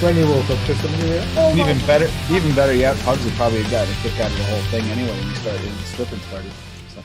when you woke up to somebody. Oh, even better yet, Pugs would probably have gotten a kick out of the whole thing anyway when the slipping started. So.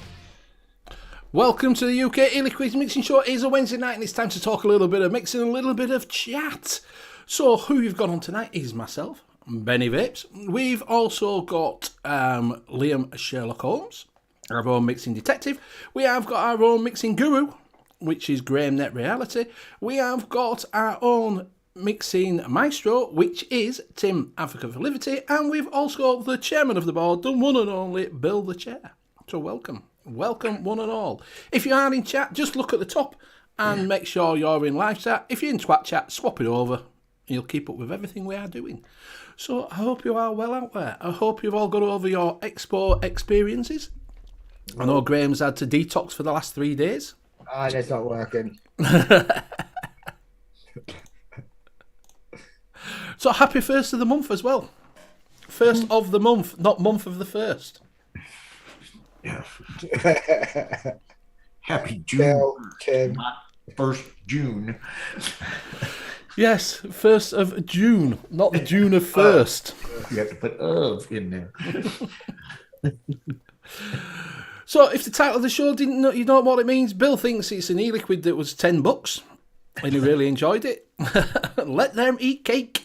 Welcome to the U.K.E-Liquid Mixing Show. It is a Wednesday night and it's time to talk a little bit of mixing, a little bit of chat. So who you've got on tonight is myself, Benny Vapes. We've also got Liam Sherlock Holmes, our own mixing detective. We have got our own mixing guru, which is Graham Net Reality. We have got our own mixing maestro, which is Tim Advocate for Liberty. And we've also got the chairman of the board, the one and only Bill the Chair. So welcome. Welcome, one and all. If you are in chat, just look at the top and make sure you're in live chat. If you're in Twat chat, swap it over. You'll keep up with everything we are doing. So I hope you are well out there. I hope you've all got over your expo experiences. I know Graham's had to detox for the last 3 days. Ah, that's not working. So happy first of the month as well. First of the month, not month of the first. Yeah. Happy June. Not 1st June. Yes, 1st of June, not the June of 1st. You have to put of in there. So if the title of the show didn't know, you know what it means. Bill thinks it's an e-liquid that was $10 and he really enjoyed it. Let them eat cake.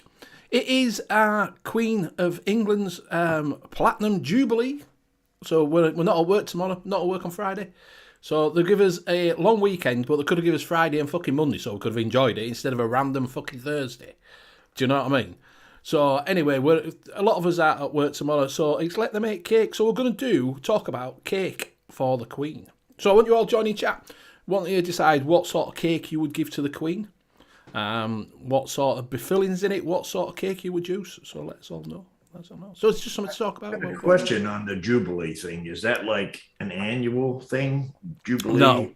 It is our Queen of England's Platinum Jubilee. So we're not at work tomorrow, not at work on Friday. So they'll give us a long weekend, but they could have given us Friday and fucking Monday, so we could have enjoyed it instead of a random fucking Thursday. Do you know what I mean? So anyway, a lot of us are at work tomorrow, so it's let them make cake. So we're going to talk about cake for the Queen. So I want you all joining chat. I want you to decide what sort of cake you would give to the Queen, what sort of befillings in it, what sort of cake you would use. So let us all know. So it's just something to talk about. A question on the Jubilee thing. Is that like an annual thing? Jubilee?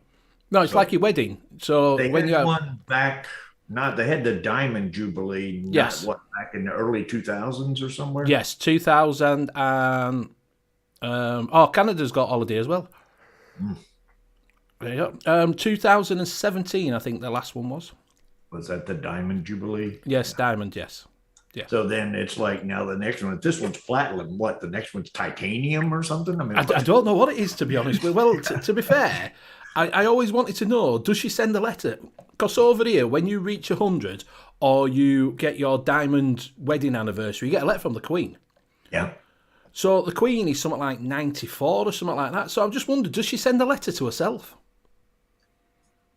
No, it's like your wedding. So they when had you have one back, they had the Diamond Jubilee, yes. Back in the early 2000s or somewhere? Yes, 2000 and Canada's got holiday as well. There you go. 2017, I think the last one was. Was that the Diamond Jubilee? Yes, yeah. Diamond, yes. Yeah. So then it's like now the next one, if this one's platinum, what? The next one's titanium or something? I don't know what it is, to be honest. Well, to be fair, I always wanted to know, does she send a letter? Because over here, when you reach 100 or you get your diamond wedding anniversary, you get a letter from the Queen. Yeah. So the Queen is something like 94 or something like that. So I'm just wondering, does she send a letter to herself?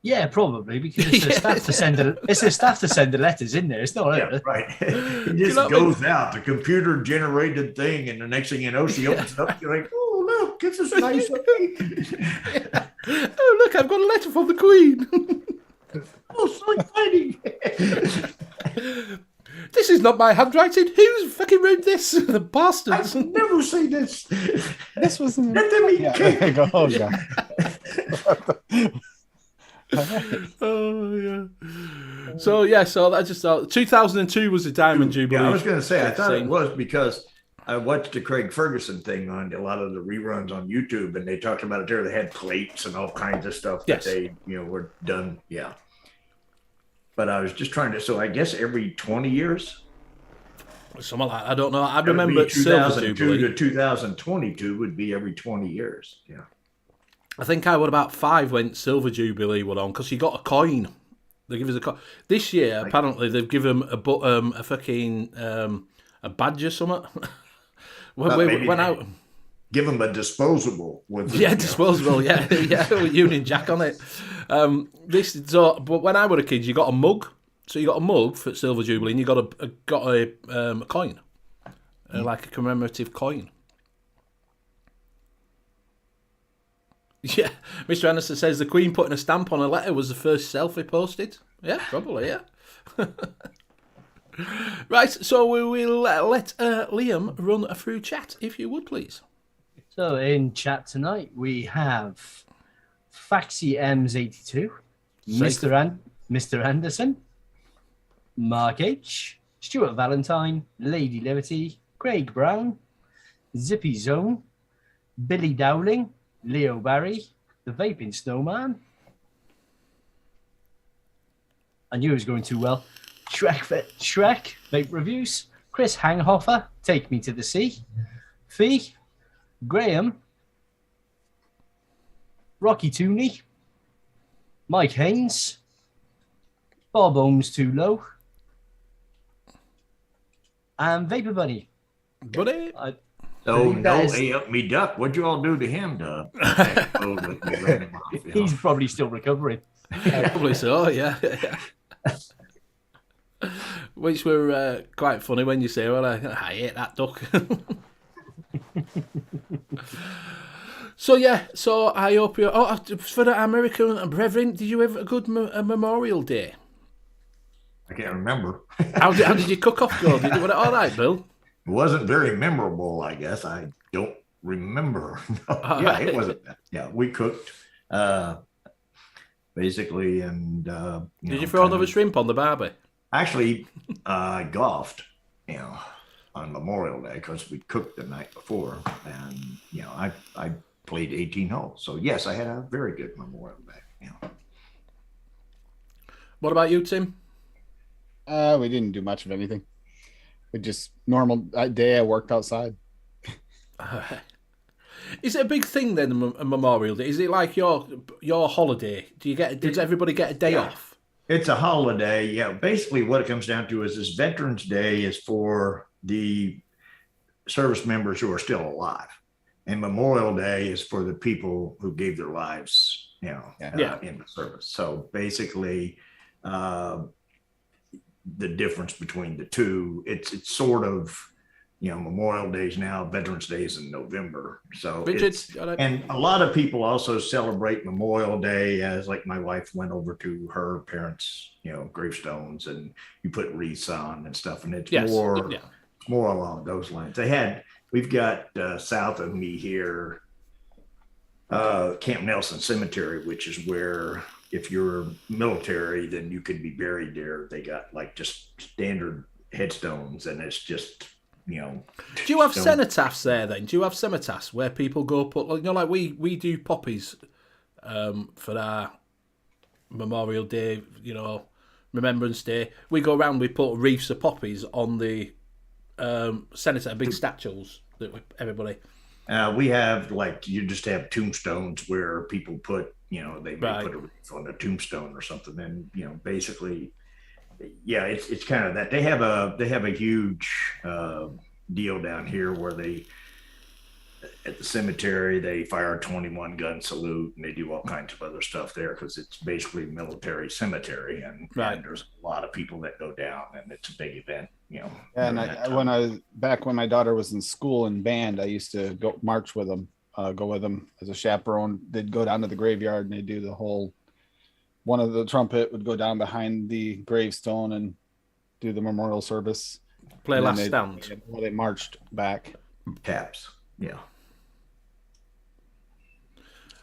Yeah, probably, because it's the staff to send the letters in there. It's not her. Yeah, right. It just goes out, the computer generated thing, and the next thing you know, she opens up. You're like, oh look, this is nice. Oh look, I've got a letter from the Queen. Oh, so exciting. This is not my handwriting. Who's fucking wrote this? The bastards. I've never seen this. This was Let them eat cake. Oh, yeah. Oh yeah. So I just thought 2002 was the Diamond Jubilee. Yeah, I was going to say I thought it was because I watched the Craig Ferguson thing on a lot of the reruns on YouTube, and they talked about it there. They had plates and all kinds of stuff that they were done. Yeah. But I was just trying to. So I guess every 20 years. Something like I don't know. I remember 2002 to 2022 would be every 20 years. Yeah. I think I would about 5 when Silver Jubilee were on because you got a coin. They give us a coin. This year, apparently, they've given a fucking a badge or something. when I give them a disposable. Disposable. Yeah, with Union Jack on it. But when I was a kid, you got a mug. So you got a mug for Silver Jubilee, and you got a coin, like a commemorative coin. Yeah, Mr. Anderson says the Queen putting a stamp on a letter was the first selfie posted. Yeah, probably, yeah. Right, so we will let Liam run through chat, if you would, please. So in chat tonight, we have Faxi M's82, Mr. Anderson, Mark H, Stuart Valentine, Lady Liberty, Craig Brown, Zippy Zone, Billy Dowling, Leo Barry, the Vaping Snowman. I knew it was going too well. Shrek, Vape Reviews, Chris Hanghofer, Take Me to the Sea, Fee, Graham, Rocky Tooney, Mike Haynes, Bob Ohms Too Low, and Vapor Bunny. Buddy. So You no, guys- hey, up me duck. What'd you all do to him? He's probably still recovering. Probably so, yeah. Which were quite funny when you say, well, I ate that duck. So I hope you... Oh, for the American brethren, did you have a good Memorial Day? I can't remember. How did your cook-off go? Did you want it all right, Bill? It wasn't very memorable, I guess. I don't remember. Yeah, it wasn't bad. Yeah, we cooked basically, and Did you throw another shrimp on the barbie? Actually, I golfed, on Memorial Day because we cooked the night before, and I played 18 holes. So yes, I had a very good Memorial Day. What about you, Tim? We didn't do much of anything. We just normal day. I worked outside. Is it a big thing then, a Memorial Day? Is it like your holiday? Does everybody get a day off? It's a holiday. Yeah, basically what it comes down to is this Veterans Day is for the service members who are still alive, and Memorial Day is for the people who gave their lives, in the service. So basically, the difference between the two, it's sort of, Memorial Day is now, Veterans Day is in November. So and a lot of people also celebrate Memorial Day as, like, my wife went over to her parents, gravestones, and you put wreaths on and stuff, and it's more along those lines. We've got south of me here, Camp Nelson Cemetery, which is where, if you're military, then you could be buried there. They got like just standard headstones, and it's just, Do you have cenotaphs there then? Do you have cenotaphs where people go put, like we do poppies for our Memorial Day, Remembrance Day. We go around, we put wreaths of poppies on the cenotaph, big statues that everybody. We have, like, you just have tombstones where people put, they may put a wreath on a tombstone or something. And, basically, it's kind of that. They have a huge deal down here where at the cemetery, they fire a 21 gun salute, and they do all kinds of other stuff there because it's basically a military cemetery, and there's a lot of people that go down, and it's a big event, And when my daughter was in school and band, I used to go march with them, as a chaperone. They'd go down to the graveyard and they'd do the whole. One of the trumpet would go down behind the gravestone and do the memorial service. Play Last Stand. Well, they marched back. Taps. Yeah.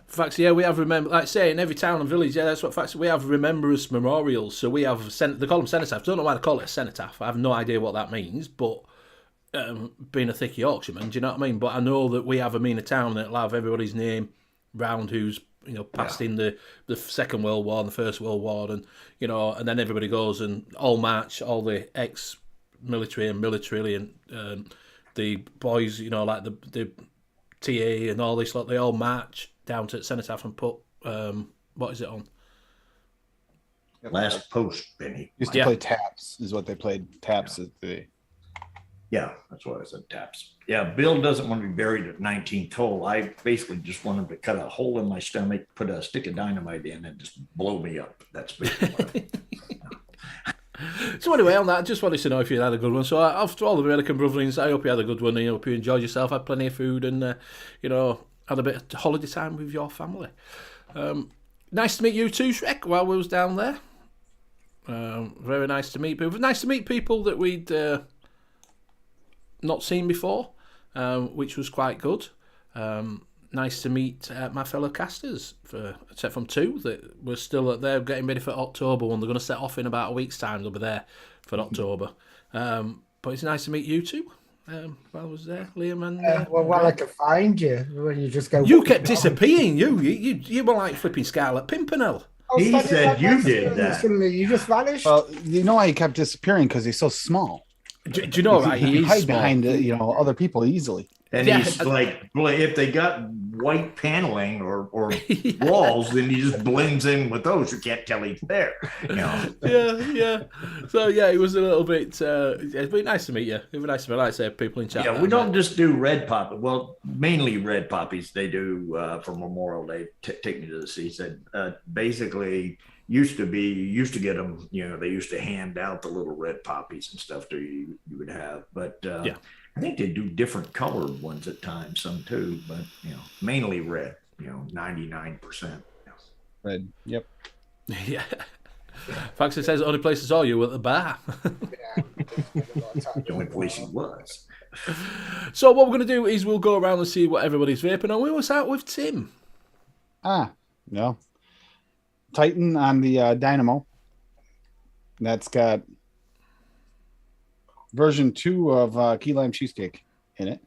Facts, we have like I say, in every town and village, that's what facts. We have remembrance memorials. So we have they call them cenotaphs. I don't know why they call it a cenotaph. I have no idea what that means, but being a thick Yorkshireman, do you know what I mean? But I know that we have them in a town that'll have everybody's name round who's passed in the Second World War and the First World War, and and then everybody goes and all march, all the ex-military and military and the boys, like the TA and all this, like they all march down to cenotaph and put what is it on? Last post, Benny. Used to play taps, is what they played. Taps is the. Yeah, that's what I said. Taps. Yeah, Bill doesn't want to be buried at 19th hole. I basically just want him to cut a hole in my stomach, put a stick of dynamite in, and just blow me up. That's basically So anyway, on that, I just wanted to know if you had a good one. So after all the American Brotherings, I hope you had a good one. I hope you enjoyed yourself, had plenty of food, and had a bit of holiday time with your family. Nice to meet you too, Shrek, while we was down there. Very nice to meet people. Nice to meet people that we'd not seen before, which was quite good. Nice to meet my fellow casters, except from two that were still there getting ready for October one. They're going to set off in about a week's time. They'll be there for October. But it's nice to meet you two. While I was there, Liam and well, I could find you when you just go. You kept disappearing. You were like flipping Scarlet Pimpernel. all He standing said right you next to did you and that. Suddenly you just vanished. Well, you know why he kept disappearing? Because he's so small. Do you know, right? He He can is hide small. behind other people easily. And Yeah. he's like, well, if they got white paneling or Yeah. walls, then he just blends in with those. You can't tell he's there. You know. Yeah. So yeah, it was a little bit. It'd be nice to meet you. It'd be nice to meet, like I say, people in chat. Yeah, we don't just do red poppy. Well, mainly red poppies. They do for Memorial Day. Take me to the sea. He said basically you used to get them. You know, they used to hand out the little red poppies and stuff that you would have. But Yeah. I think they do different colored ones at times, some too. But mainly red. 99%. Red. Yep. Yeah. Fax, it says the only place I saw you were at the bar. The only place he was. So what we're going to do is we'll go around and see what everybody's vaping on. We will start with Tim. No. Titan on the Dynamo. That's got version 2 of key lime cheesecake in it.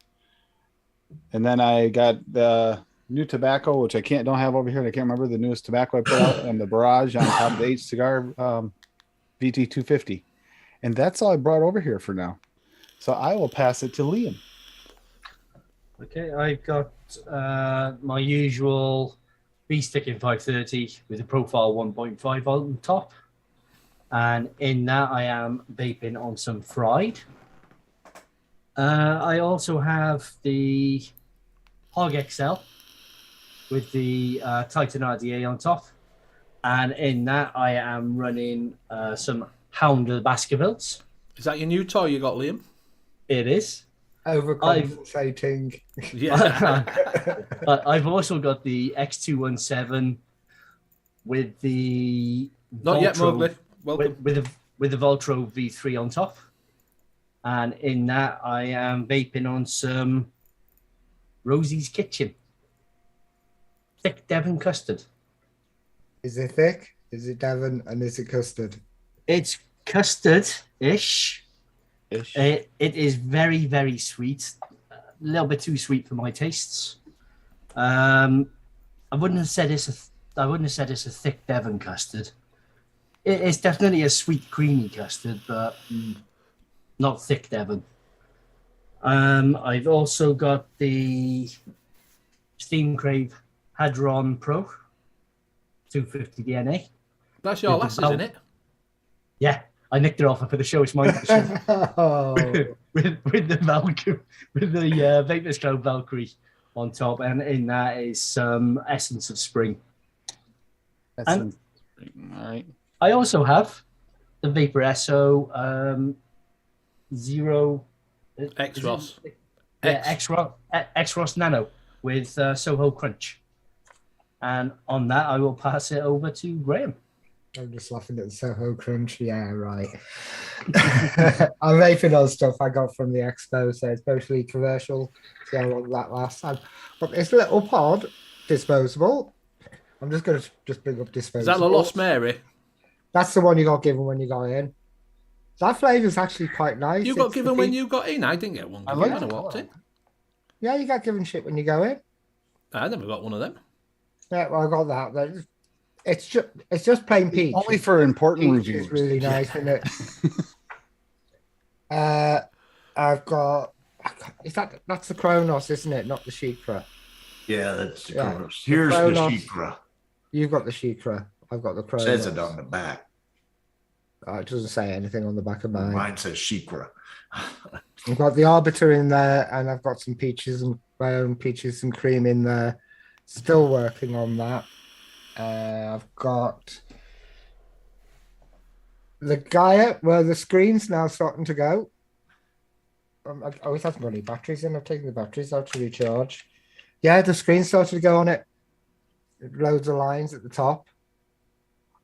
And then I got the new tobacco, which don't have over here. I can't remember the newest tobacco I put out, and the Barrage on top of the H cigar VT 250. And that's all I brought over here for now. So I will pass it to Liam. Okay, I've got my usual V-stick in 530 with a profile 1.5 on top. And in that, I am vaping on some fried. I also have the Hog XL with the Titan RDA on top. And in that, I am running some Hound of the Baskervilles. Is that your new toy you got, Liam? It is. Overcompensating. Yeah. I've also got the X217 with the Not yet, Mowgli. Welcome. with the Voltro V3 on top. And in that, I am vaping on some Rosie's Kitchen. Thick Devon custard. Is it thick? Is it Devon? And is it custard? It's custard-ish. Ish. It is very, very sweet. A little bit too sweet for my tastes. I wouldn't have said it's a thick Devon custard. It's definitely a sweet, creamy custard, but not thick Devon. I've also got the Steam Crave Hadron Pro 250 DNA. That's your last, isn't it? Yeah, I nicked it off for the show. It's mine. Oh. with the Valkyrie, with the Vapors Club Valkyrie on top, and in that is some Essence of Spring. All right. I also have the Vapor Esso Zero X-Ross. Yeah, X-Ross Nano with Soho Crunch. And on that, I will pass it over to Graham. I'm just laughing at the Soho Crunch. Yeah, right. I'm vaping on stuff I got from the expo, so it's mostly commercial. See how long that last time. But it's a little pod, disposable. I'm just going to bring up disposable. Is that the Lost Mary? That's the one you got given when you got in. That flavour's actually quite nice. You got given when you got in? I didn't get one. I When like I it. walked in. Yeah, you got given shit when you go in. I never got one of them. Yeah, well, I got that. It's just plain peach. Only for important Peach reviews. is really nice, isn't it? I've got. That's the Kronos, isn't it? Not the Shikra. Yeah, that's the Yeah. Kronos. Here's the Kronos. Shikra. You've got the Shikra. I've got the Kronos. Says it on the back. It doesn't say anything on the back of mine. Mine says Shikra. I've got the Arbiter in there, and I've got some peaches and my own peaches and cream in there. Still working on that. I've got the Gaia where the screen's now starting to go. It hasn't got any batteries in. I've taken the batteries out to recharge. Yeah, the screen started to go on it. Loads of lines at the top.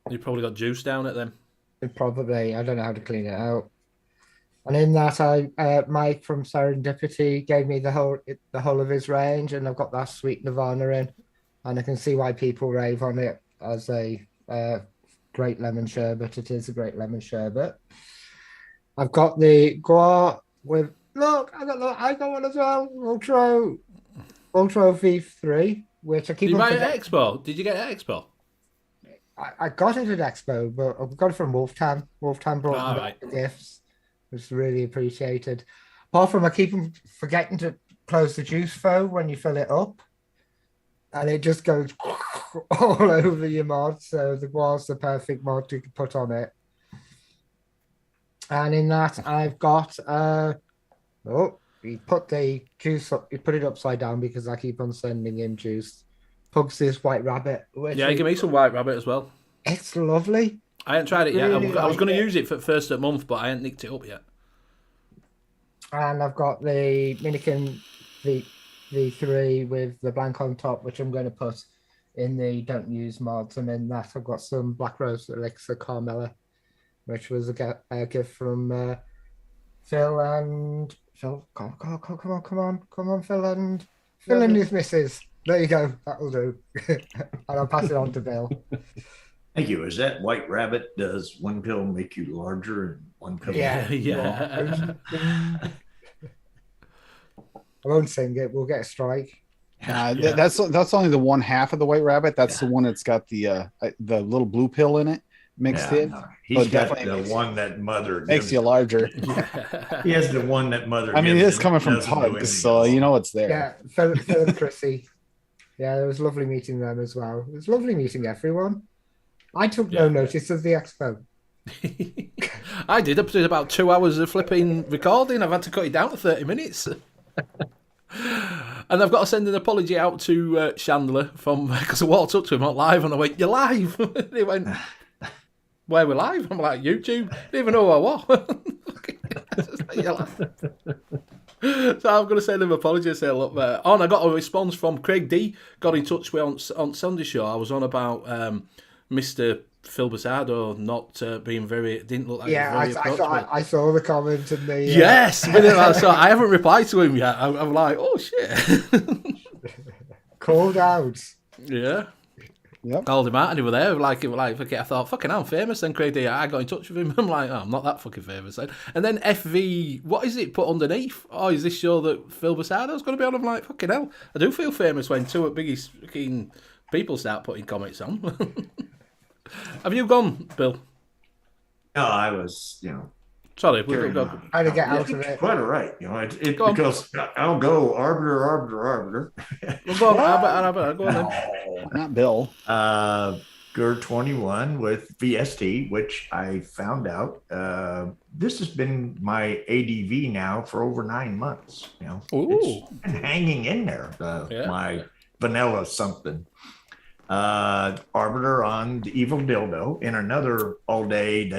You probably got juice down it then. Probably. I don't know how to clean it out. And in that, Mike from Serendipity gave me the whole of his range, and I've got that Sweet Nirvana in, and I can see why people rave on it as a great lemon sherbet. It is a great lemon sherbet. I've got the Guar with I got one as well. Ultra V3, which I keep. Did you buy it at Expo? Did you get it at Expo? I got it at Expo, but I got it from Wolftown. Wolftown brought me right. the gifts. It was really appreciated. Apart from I keep forgetting to close the juice foe when you fill it up, and it just goes all over your mod. So the was the perfect mod to put on it. And in that, I've got you put the juice up, you put it upside down because I keep on sending him juice. Pugsy's White Rabbit. Yeah, give me some White Rabbit as well. It's lovely. I ain't tried it yet. Really I was going to like use it for first of the month, but I ain't nicked it up yet. And I've got the Minikin V3 with the blank on top, which I'm going to put in the don't use mods. And in that, I've got some Black Rose Elixir Carmella, which was a gift from Phil and Phil. Come on, Phil and his missus. There you go. That'll do. And I'll pass it on to Bill. Thank you. Is that White Rabbit? Does one pill make you larger and one pill? Yeah. Yeah. I won't sing it. We'll get a strike. That's only the one half of the White Rabbit. That's the one that's got the little blue pill in it mixed in. No. He's got the one that mother makes you larger. He has the one that mother. I mean, it is coming from Pugs, so you know it's there. Yeah, Phil and Chrissy. Yeah, it was lovely meeting them as well. It was lovely meeting everyone. I took no notice of the expo. I did. I did about 2 hours of flipping recording. I've had to cut it down to 30 minutes. And I've got to send an apology out to Chandler because I walked up to him on live and I went, "You're live." He went, "Where we're live?" I'm like, "YouTube." Didn't even know who I was. So I'm going to send him an apology and say, "Look, and I got a response from Craig D. Got in touch with on Sunday show. I was on about Mr. Phil Basardo not being very, didn't look like very approachable. I saw the comment and the yes, but I haven't replied to him yet. I'm like, oh shit, called out. Yeah, yep. Called him out and he was there. Okay, I thought, fucking hell, I'm famous. Then Craig D, I got in touch with him. I'm like, oh, I'm not that fucking famous then. And then FV, what is it put underneath? Oh, is this show that Phil Basardo's going to be on? I'm like, fucking hell, I do feel famous when two of the biggest fucking people start putting comments on. Have you gone, Bill? No, I was, Sorry, How to get out of it? Quite all right, because I'll go arbiter. Well, go on, Arbiter, go on then. Not Bill. GER 21 with VST, which I found out. This has been my ADV now for over 9 months. It's been hanging in there. My vanilla something. Arbiter on the Evil Dildo in another all day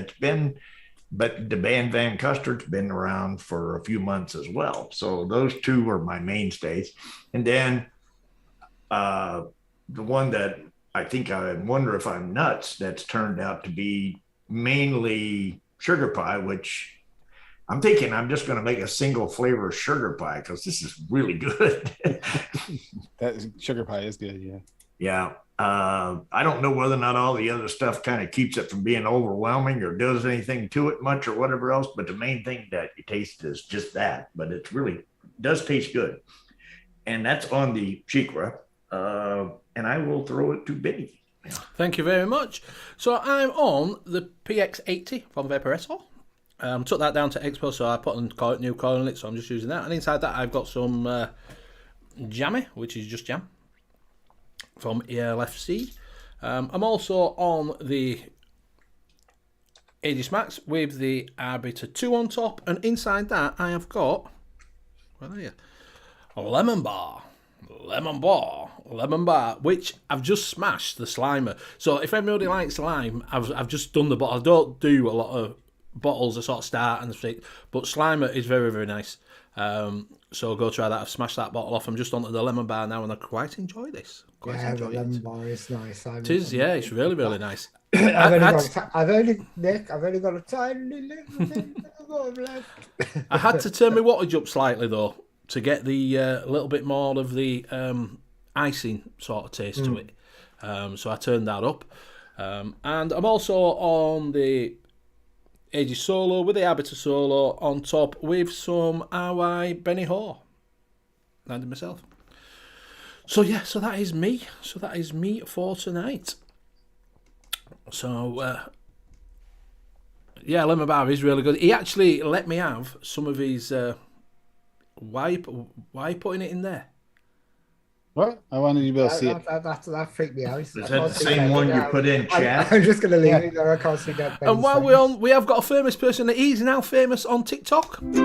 but the band Van Custer's been around for a few months as well. So those two are my mainstays. And then the one that I think I wonder if I'm nuts, that's turned out to be mainly sugar pie, which I'm thinking I'm just going to make a single flavor sugar pie because this is really good. That sugar pie is good, yeah. Yeah. I don't know whether or not all the other stuff kind of keeps it from being overwhelming or does anything to it much or whatever else. But the main thing that you taste is just that. But it really does taste good. And that's on the Shikra. And I will throw it to Benny. Thank you very much. So I'm on the PX80 from Vaporesso. Took that down to Expo, so I put a new coil in it, so I'm just using that. And inside that, I've got some Jammy, which is just jam, from ELFC. I'm also on the Aegis Max with the Arbiter 2 on top, and inside that I have got, where are you? A lemon bar, which I've just smashed the Slimer. So if anybody likes lime, I've just done the bottle. I don't do a lot of bottles. I sort of start and stick, but Slimer is very, very nice. So go try that. I've smashed that bottle off. I'm just onto the lemon bar now, and I quite enjoy this. The lemon bar is nice. It is, yeah. It's really, really nice. I've only got a tiny little bit left. I had to turn my wattage up slightly though to get the little bit more of the icing sort of taste to it. So I turned that up, and I'm also on the Aegis Solo with the Arbiter Solo on top with some RY Benny Hoare. Landed myself. So yeah, so that is me. So that is me for tonight. So, yeah, lemon bar is really good. He actually let me have some of his. Why are you putting it in there? What? I wanted you to be able to see it. That freaked me out. Is that the same one you put in chat? I'm just going to leave it there. I can't see that. And while we're on, we have got a famous person that is now famous on TikTok. Nick?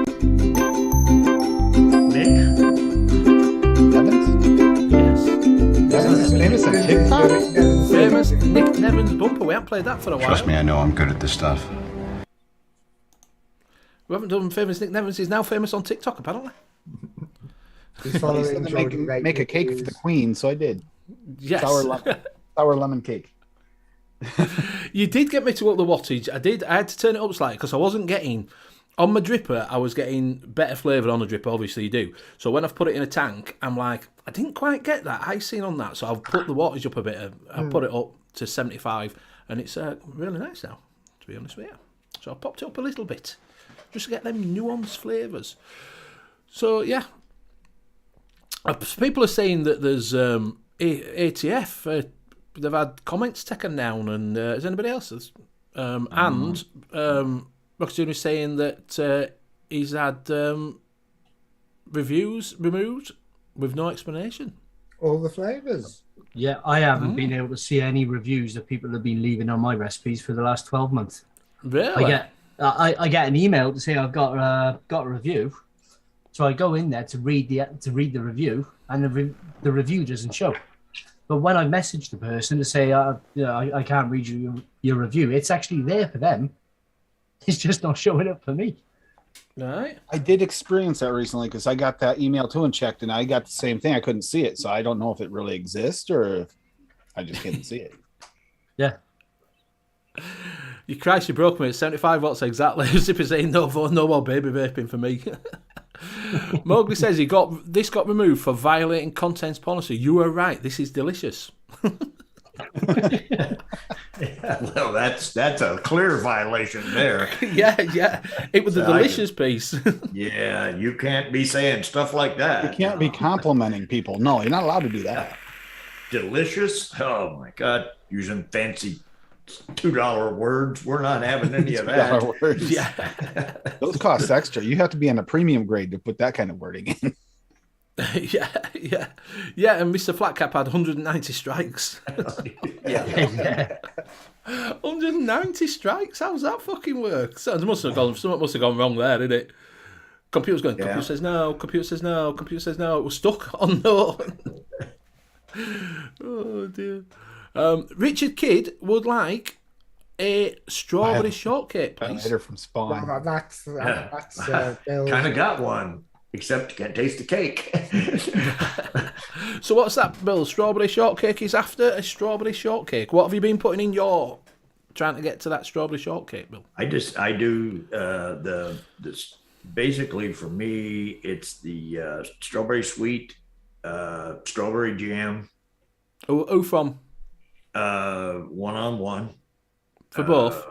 Yes. Famous on TikTok? Famous Nick Nevin's bumper. We haven't played that for a while. Trust me, I know I'm good at this stuff. We haven't done famous Nick Nevins. He's now famous on TikTok, apparently. He's He following said to Jordan make a cake for the queen, so I did. Yes. Sour lemon cake. You did get me to up the wattage. I had to turn it up slightly because I wasn't getting... On my dripper, I was getting better flavour on the dripper, obviously you do. So when I've put it in a tank, I'm like, I didn't quite get that icing on that. So I've put the wattage up a bit. I've put it up to 75, and it's really nice now, to be honest with you. So I've popped it up a little bit, just to get them nuanced flavours. So, yeah. People are saying that there's ATF, they've had comments taken down, and is anybody else's? And Rocketune is saying that he's had reviews removed with no explanation. All the flavours. Yeah, I haven't been able to see any reviews that people have been leaving on my recipes for the last 12 months. Really? I get an email to say I've got a review, so I go in there to read the review, and the review doesn't show. But when I message the person to say I can't read your review, it's actually there for them. It's just not showing up for me. Right. I did experience that recently because I got that email too and checked, and I got the same thing. I couldn't see it, so I don't know if it really exists or if I just couldn't see it. Yeah. You Christ, you broke me at 75 watts exactly. Zippy saying no more baby vaping for me. Mowgli says this got removed for violating contents policy. You were right. This is delicious. Yeah, well, that's a clear violation there. yeah. It was the delicious piece. Yeah, you can't be saying stuff like that. You can't be complimenting people. No, you're not allowed to do that. Delicious? Oh my God! Using fancy $2 words. We're not having any of that. $2 words. Yeah. Those cost extra. You have to be on a premium grade to put that kind of wording in. Yeah. And Mr. Flatcap had 190 strikes. Yeah. 190 strikes. How's that fucking work? Something must have gone wrong there, didn't it? Computer's going. Computer says no. Computer says no. Computer says no. It was stuck on no. Oh dear. Richard Kidd would like a strawberry shortcake, please. Hitter from Spawn. Well, that's Bill. Kind of got one, except you can't taste the cake. So what's that, Bill? Strawberry shortcake is after a strawberry shortcake. What have you been putting in your trying to get to that strawberry shortcake, Bill? I do this basically for me. It's the strawberry sweet, strawberry jam. Oh, from 1-on-1 for both.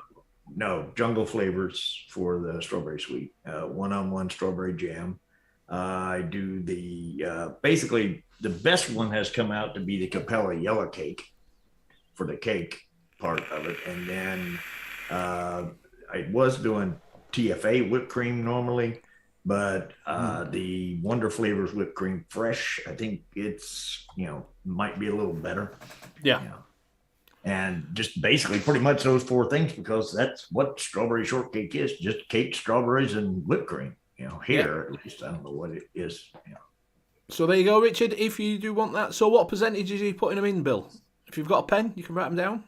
No, Jungle Flavors for the strawberry sweet. 1-on-1 strawberry jam. I do the basically the best one has come out to be the Capella yellow cake for the cake part of it, and then I was doing TFA whipped cream normally, but the Wonder Flavors whipped cream fresh, I think it's might be a little better. Yeah. And just basically pretty much those four things, because that's what strawberry shortcake is, just cake, strawberries, and whipped cream. Here at least, I don't know what it is. So there you go, Richard, if you do want that. So what percentage are you putting them in, Bill? If you've got a pen, you can write them down.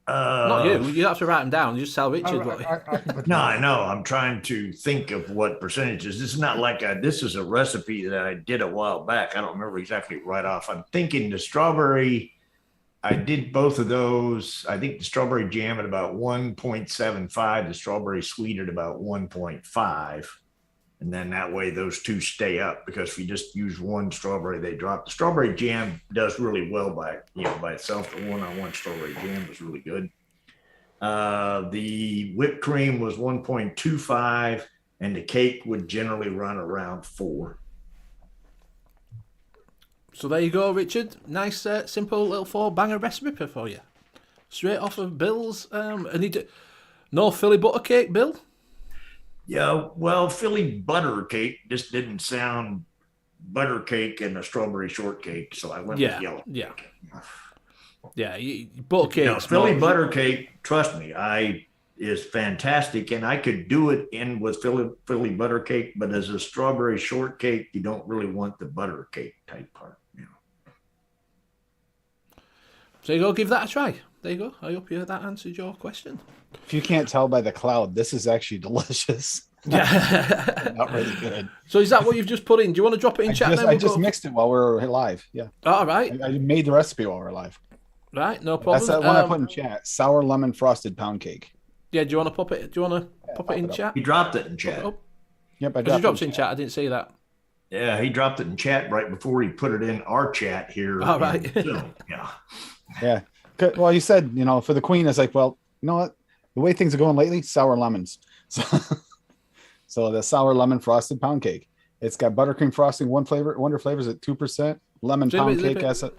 Not you. You have to write them down. You just tell Richard. No, I know. I'm trying to think of what percentages. This is not like this is a recipe that I did a while back. I don't remember exactly right off. I'm thinking the strawberry, I did both of those. I think the strawberry jam at about 1.75, the strawberry sweet at about 1.5. And then that way those two stay up, because if you just use one strawberry, they drop. The strawberry jam does really well by itself. The 1-on-1 strawberry jam was really good. The whipped cream was 1.25, and the cake would generally run around 4. So there you go, Richard. Nice, simple little 4-banger recipe for you. straight off of Bill's. And no Philly butter cake, Bill? Yeah, well, Philly butter cake just didn't sound butter cake and a strawberry shortcake, so I went with yellow. Yeah. Yeah, butter cake. Now, Philly butter cake, trust me, is fantastic, and I could do it in with Philly butter cake, but as a strawberry shortcake, you don't really want the butter cake type part. So you go, give that a try. There you go. I hope that answered your question. If you can't tell by the cloud, this is actually delicious. Yeah. Not really good. So is that what you've just put in? Do you want to drop it in chat? I just mixed it while we were live. Yeah. All right. I made the recipe while we were live. Right, no problem. That's the one I put in chat. Sour lemon frosted pound cake. Yeah, do you want to pop it? Do you want to pop it in chat? He dropped it in chat. Yep, I dropped it in chat. I didn't see that. Yeah, he dropped it in chat right before he put it in our chat here. All right. Yeah. Yeah. Well, you said, for the queen, it's like, well, you know what? The way things are going lately, sour lemons. So the sour lemon frosted pound cake. It's got buttercream frosting, Wonder flavors at 2%. Lemon pound cake has a.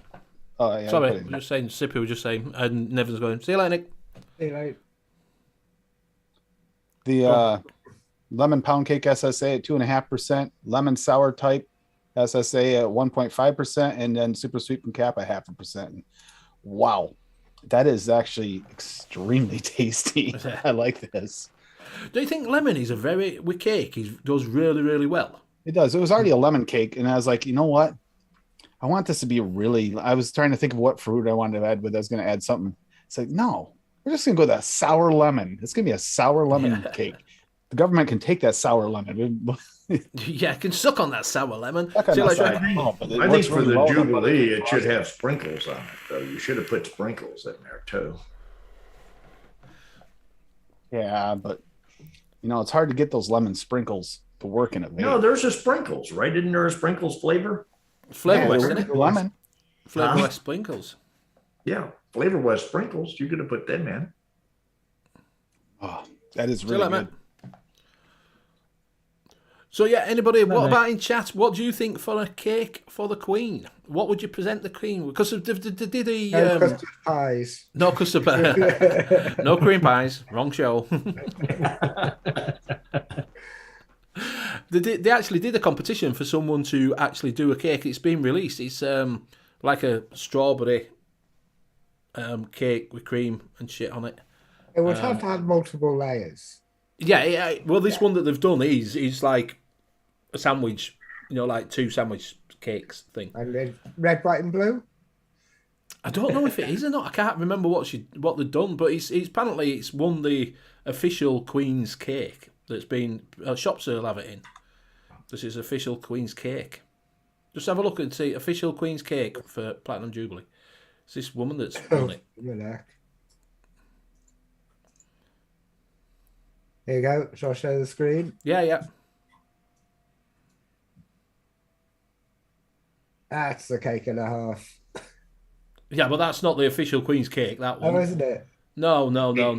Oh, yeah, sorry, I'm just saying. Sippy was just saying, and Nevin's going. See you later, Nick. See you later. The lemon pound cake SSA at 2.5%. Lemon sour type SSA at 1.5%, and then super sweet and cap at 0.5%. Wow. That is actually extremely tasty. I like this. Do you think lemon is with cake, it does really, really well? It does. It was already a lemon cake, and I was like, you know what? I want this to be I was trying to think of what fruit I wanted to add, but I was going to add something. It's like, no, we're just going to go with a sour lemon. It's going to be a sour lemon cake. The government can take that sour lemon. Yeah, can suck on that sour lemon. I think for the Jubilee, it should have sprinkles on it, though. You should have put sprinkles in there, too. Yeah, but, it's hard to get those lemon sprinkles to work in a vase. No, there's a sprinkles, right? Isn't there a sprinkles flavor? Flavor West, isn't it? Lemon. Flavor West sprinkles. Yeah, Flavor West sprinkles. You could have put them in. Oh, that is really good. So yeah, anybody? What about in chat? What do you think for a cake for the Queen? What would you present the Queen? Because they did no custard pies. No custard pies. No cream pies. Wrong show. They actually did a competition for someone to actually do a cake. It's been released. It's like a strawberry cake with cream and shit on it. It would have to have multiple layers. Yeah. Well, this one that they've done is like a sandwich, like 2 sandwich cakes thing. And then red, white, and blue. I don't know if it is or not. I can't remember what they've done, but it's apparently it's won the official Queen's cake. That's been shops will have it in. This is official Queen's cake. Just have a look and see official Queen's cake for Platinum Jubilee. It's this woman that's won it. Here you go. Shall I share the screen? Yeah. That's a cake and a half. Yeah, but that's not the official Queen's cake. That one. Oh, isn't it? No.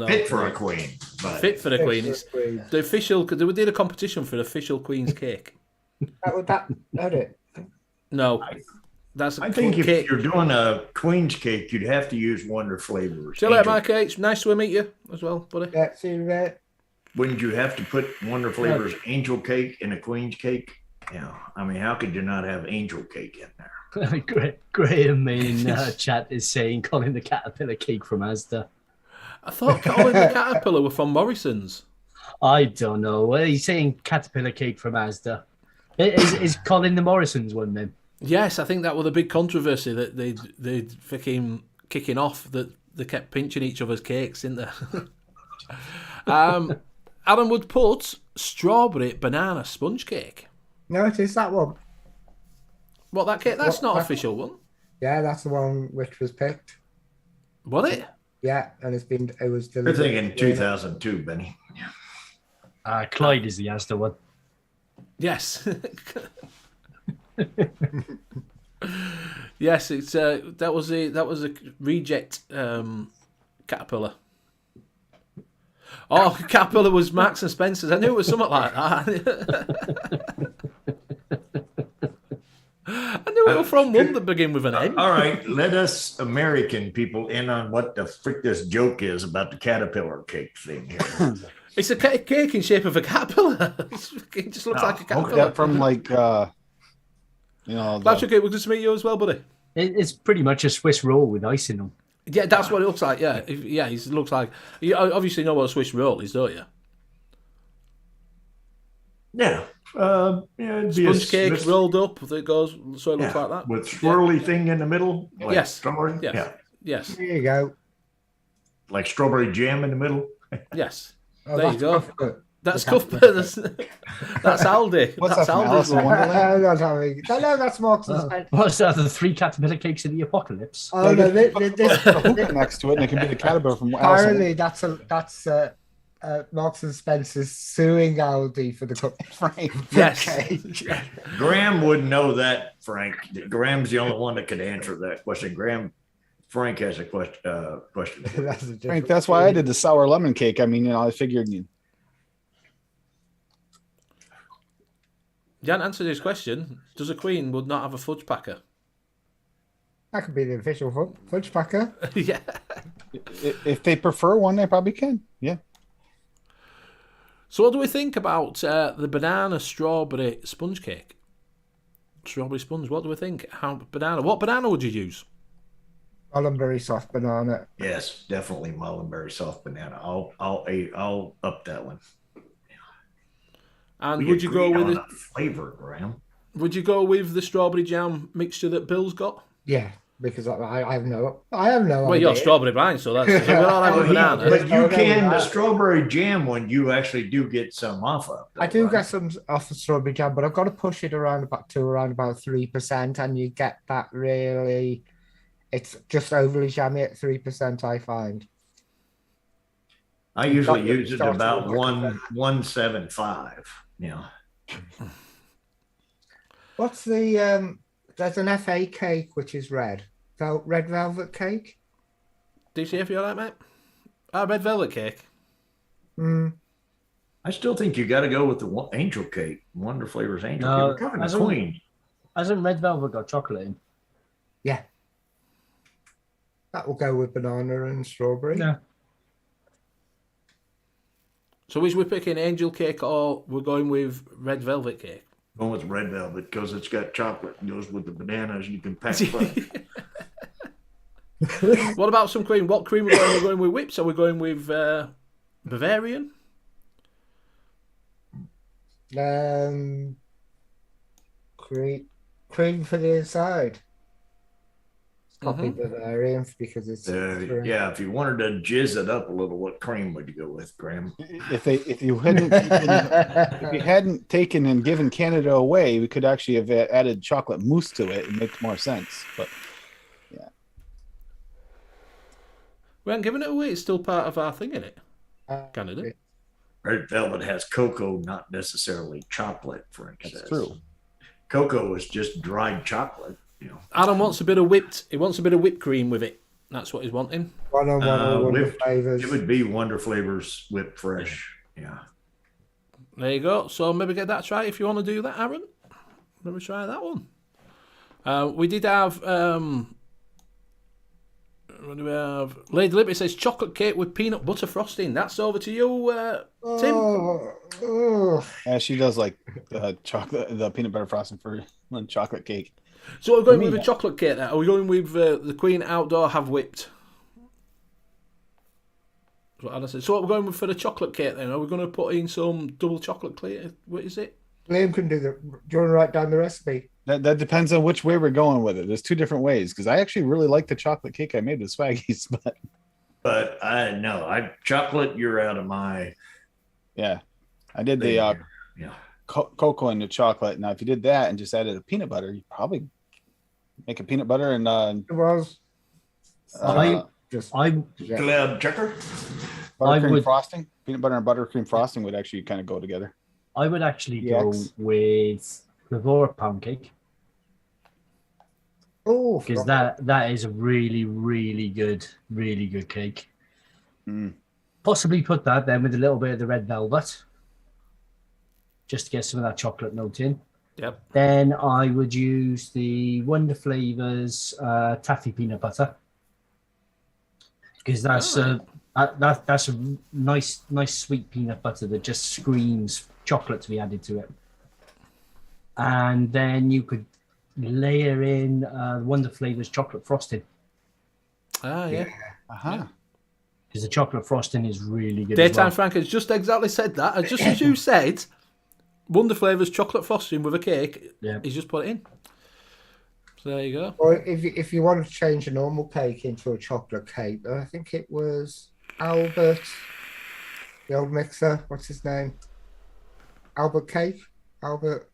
Fit for a queen. But... Fit for the Queen. It's the official. They did a competition for the official Queen's cake. That it? No. I think if you're doing a Queen's cake, you'd have to use Wonder flavors. See you later, Mike. It's nice to meet you as well, buddy. Yeah, see you later. Wouldn't you have to put Wonder flavors angel cake in a Queen's cake? Yeah. I mean, how could you not have angel cake in there? Graham in chat is saying Colin the Caterpillar cake from Asda. I thought Colin the Caterpillar were from Morrison's. I don't know. Well, he's saying Caterpillar cake from Asda. Is Colin the Morrison's one then? Yes, I think that was a big controversy that they fucking kicking off, that they kept pinching each other's cakes, didn't they? Adam would put strawberry banana sponge cake. No, it is that one. What, that cake? That's not official one. Yeah, that's the one which was picked. Was it? Yeah, and it was delivered. You're thinking 2002, Benny. Clyde is the Asda one. Yes. Yes, it's that was a reject Caterpillar. Oh, Caterpillar was Marks and Spencer's. I knew it was something like that. I knew it was from one that begin with an N. All right, let us American people in on what the frick this joke is about the caterpillar cake thing here. It's a cake in shape of a caterpillar. It just looks like a caterpillar. Yeah, from like, That's okay. We'll just meet you as well, buddy. It's pretty much a Swiss roll with icing on. Yeah, that's what it looks like. Yeah, it looks like. You obviously know what a Swiss roll is, don't you? Yeah. It'd be Sponge cake rolled up that goes, so it looks like that. With swirly thing in the middle. Like Yes. Strawberry. Yes. Yeah. Yes. There you go. Like strawberry jam in the middle. Yes. Oh, There you go. Cuthbert. That's Cuthbert. That's Aldi. What's That's that from Aldi's Alice in one. Wonderland? No, that's Marks and Spencer. What's that? The 3 caterpillar cakes in the apocalypse? Oh no, Hook next to it, and it can be the caterpillar from Alice in apparently that's Marks and Spencer's suing Aldi for the cup. Frank. Yes. Graham wouldn't know that, Frank. Graham's the only one that could answer that question. Frank has a question. Frank, that's why I did the sour lemon cake. I mean, I figured Jan answered his question. Does a queen would not have a fudge packer? That could be the official fudge packer. Yeah. if they prefer one, they probably can. Yeah. So what do we think about the banana strawberry sponge cake? Strawberry sponge. What do we think? What banana would you use? Mulberry soft banana. Yes, definitely mulberry soft banana. I'll up that one. And would you go with the flavor, Graham? Would you go with the strawberry jam mixture that Bill's got? Yeah, because I have no idea. Well, you're strawberry blind, so that's we're all having banana. But you can the strawberry jam one. You actually do get some off of. I do get some off the strawberry jam, but I've got to push it around about 3%, and you get that really. It's just overly jammy at 3%. I find. I usually use it about 1.75. Yeah. What's the there's an FA cake which is red velvet cake. DC, if you like, mate. Red velvet cake. I still think you got to go with the angel cake. Wonder Flavors angel No, cake. We're talking queen. Hasn't red velvet got chocolate in? Yeah. That will go with banana and strawberry. Yeah. So is we picking angel cake or we're going with red velvet cake? Going with red velvet because it's got chocolate and goes with the bananas and you can pack it. What about some cream? What cream we're going with whips? Are we going with Bavarian? Cream for the inside. Probably Bavarian because it's yeah. If you wanted to jizz it up a little, what cream would you go with, Graham? If you hadn't taken and given Canada away, we could actually have added chocolate mousse to it. It makes more sense. But yeah, we haven't given it away. It's still part of our thing, isn't it? Canada. Red velvet has cocoa, not necessarily chocolate. Frank says. That's true. Cocoa is just dried chocolate. You know. Adam wants a bit of whipped. He wants a bit of whipped cream with it. That's what he's wanting. One Wonder Flavors. It would be Wonder Flavors whipped fresh. Yeah. There you go. So maybe get that try if you want to do that, Aaron. Maybe try that one. We did have. What do we have? Lady Libby says chocolate cake with peanut butter frosting. That's over to you, Tim. She does like the peanut butter frosting for chocolate cake. So we're going with a chocolate cake now. Are we going with the Queen Outdoor Have Whipped? That's what Anna said. So what we're going with for the chocolate cake then? Are we going to put in some double chocolate cake? What is it? Liam can do the. Do you want to write down the recipe? That depends on which way we're going with it. There's 2 different ways because I actually really like the chocolate cake I made with Swaggies, but I know chocolate. You're out of my. Yeah, I did the cocoa and the chocolate. Now, if you did that and just added a peanut butter, you probably make a peanut butter and it was. I'm Glad checker. Buttercream frosting, peanut butter and buttercream frosting would actually kind of go together. I would actually go with Flavora pound cake. Oh, because that is a really, really good cake. Possibly put that then with a little bit of the red velvet, just to get some of that chocolate note in. Yep. Then I would use the Wonder Flavors taffy peanut butter, because that's that's a nice sweet peanut butter that just screams chocolate to be added to it. And then you could layer in Wonder Flavors chocolate frosting. Ah, yeah. Uh-huh. Because the chocolate frosting is really good. Daytime as well. Frank has just exactly said that. Just as you said, Wonder Flavors chocolate frosting with a cake. Yeah. He's just put it in. So there you go. Or if you want to change a normal cake into a chocolate cake, I think it was Albert, the old mixer. What's his name? Albert Cake? Albert?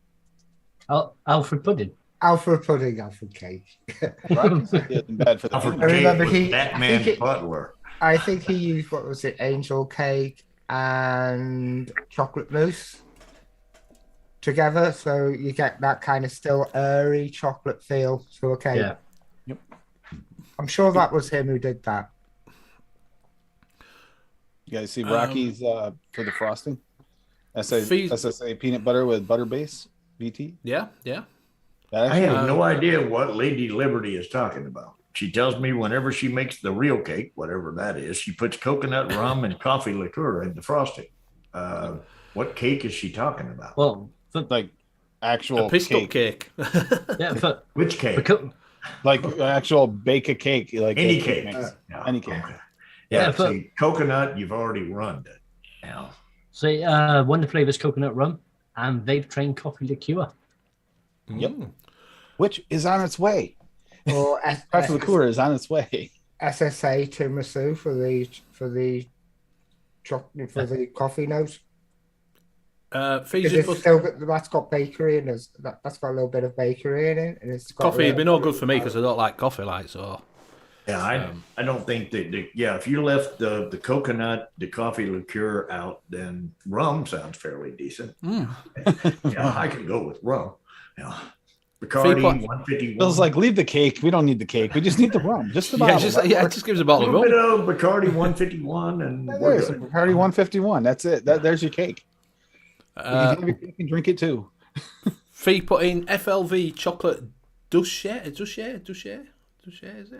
Alfred pudding. Alfred Pudding, Alfred Cake. Isn't bad for the Alfred I remember Cake was Batman Butler. I think he used, what was it, angel cake and chocolate mousse together, so you get that kind of still airy chocolate feel to a cake. Yeah. Yep. I'm sure that was him who did that. You guys see Rocky's for the frosting? SSA peanut butter with butter base, VT. Yeah, yeah. That I actually, have no idea what Lady Liberty is talking about. She tells me whenever she makes the real cake, whatever that is, she puts coconut rum and coffee liqueur in the frosting. What cake is she talking about? Well, like actual A pissed up cake. yeah, but Which cake? like actual bake a cake, like Any cake. Yeah, any cake. Okay. Yeah, Yeah, but- see, coconut, you've already run it. Now, say Wonder Flavors coconut rum and Vape Train coffee liqueur. Yep. Which is on its way. Or Coffee liqueur is on its way. SSA tiramisu for the chocolate for the coffee note. Fees just put, That's got bakery in it. That's got a little bit of bakery in it, and it's got coffee would be no good for me because I don't like coffee, like so. yeah, I don't think that, if you left the coconut, the coffee liqueur out, then rum sounds fairly decent. Yeah, I can go with rum. Yeah. Bacardi 151. Bill's like, leave the cake. We don't need the cake. We just need the rum. Just the Yeah, bottle. just give us a a bottle of little rum. bit of Bacardi 151 and we're There's good. Bacardi 151. That's it. There's your cake. You can drink it too. Fee put in FLV chocolate douche, is it?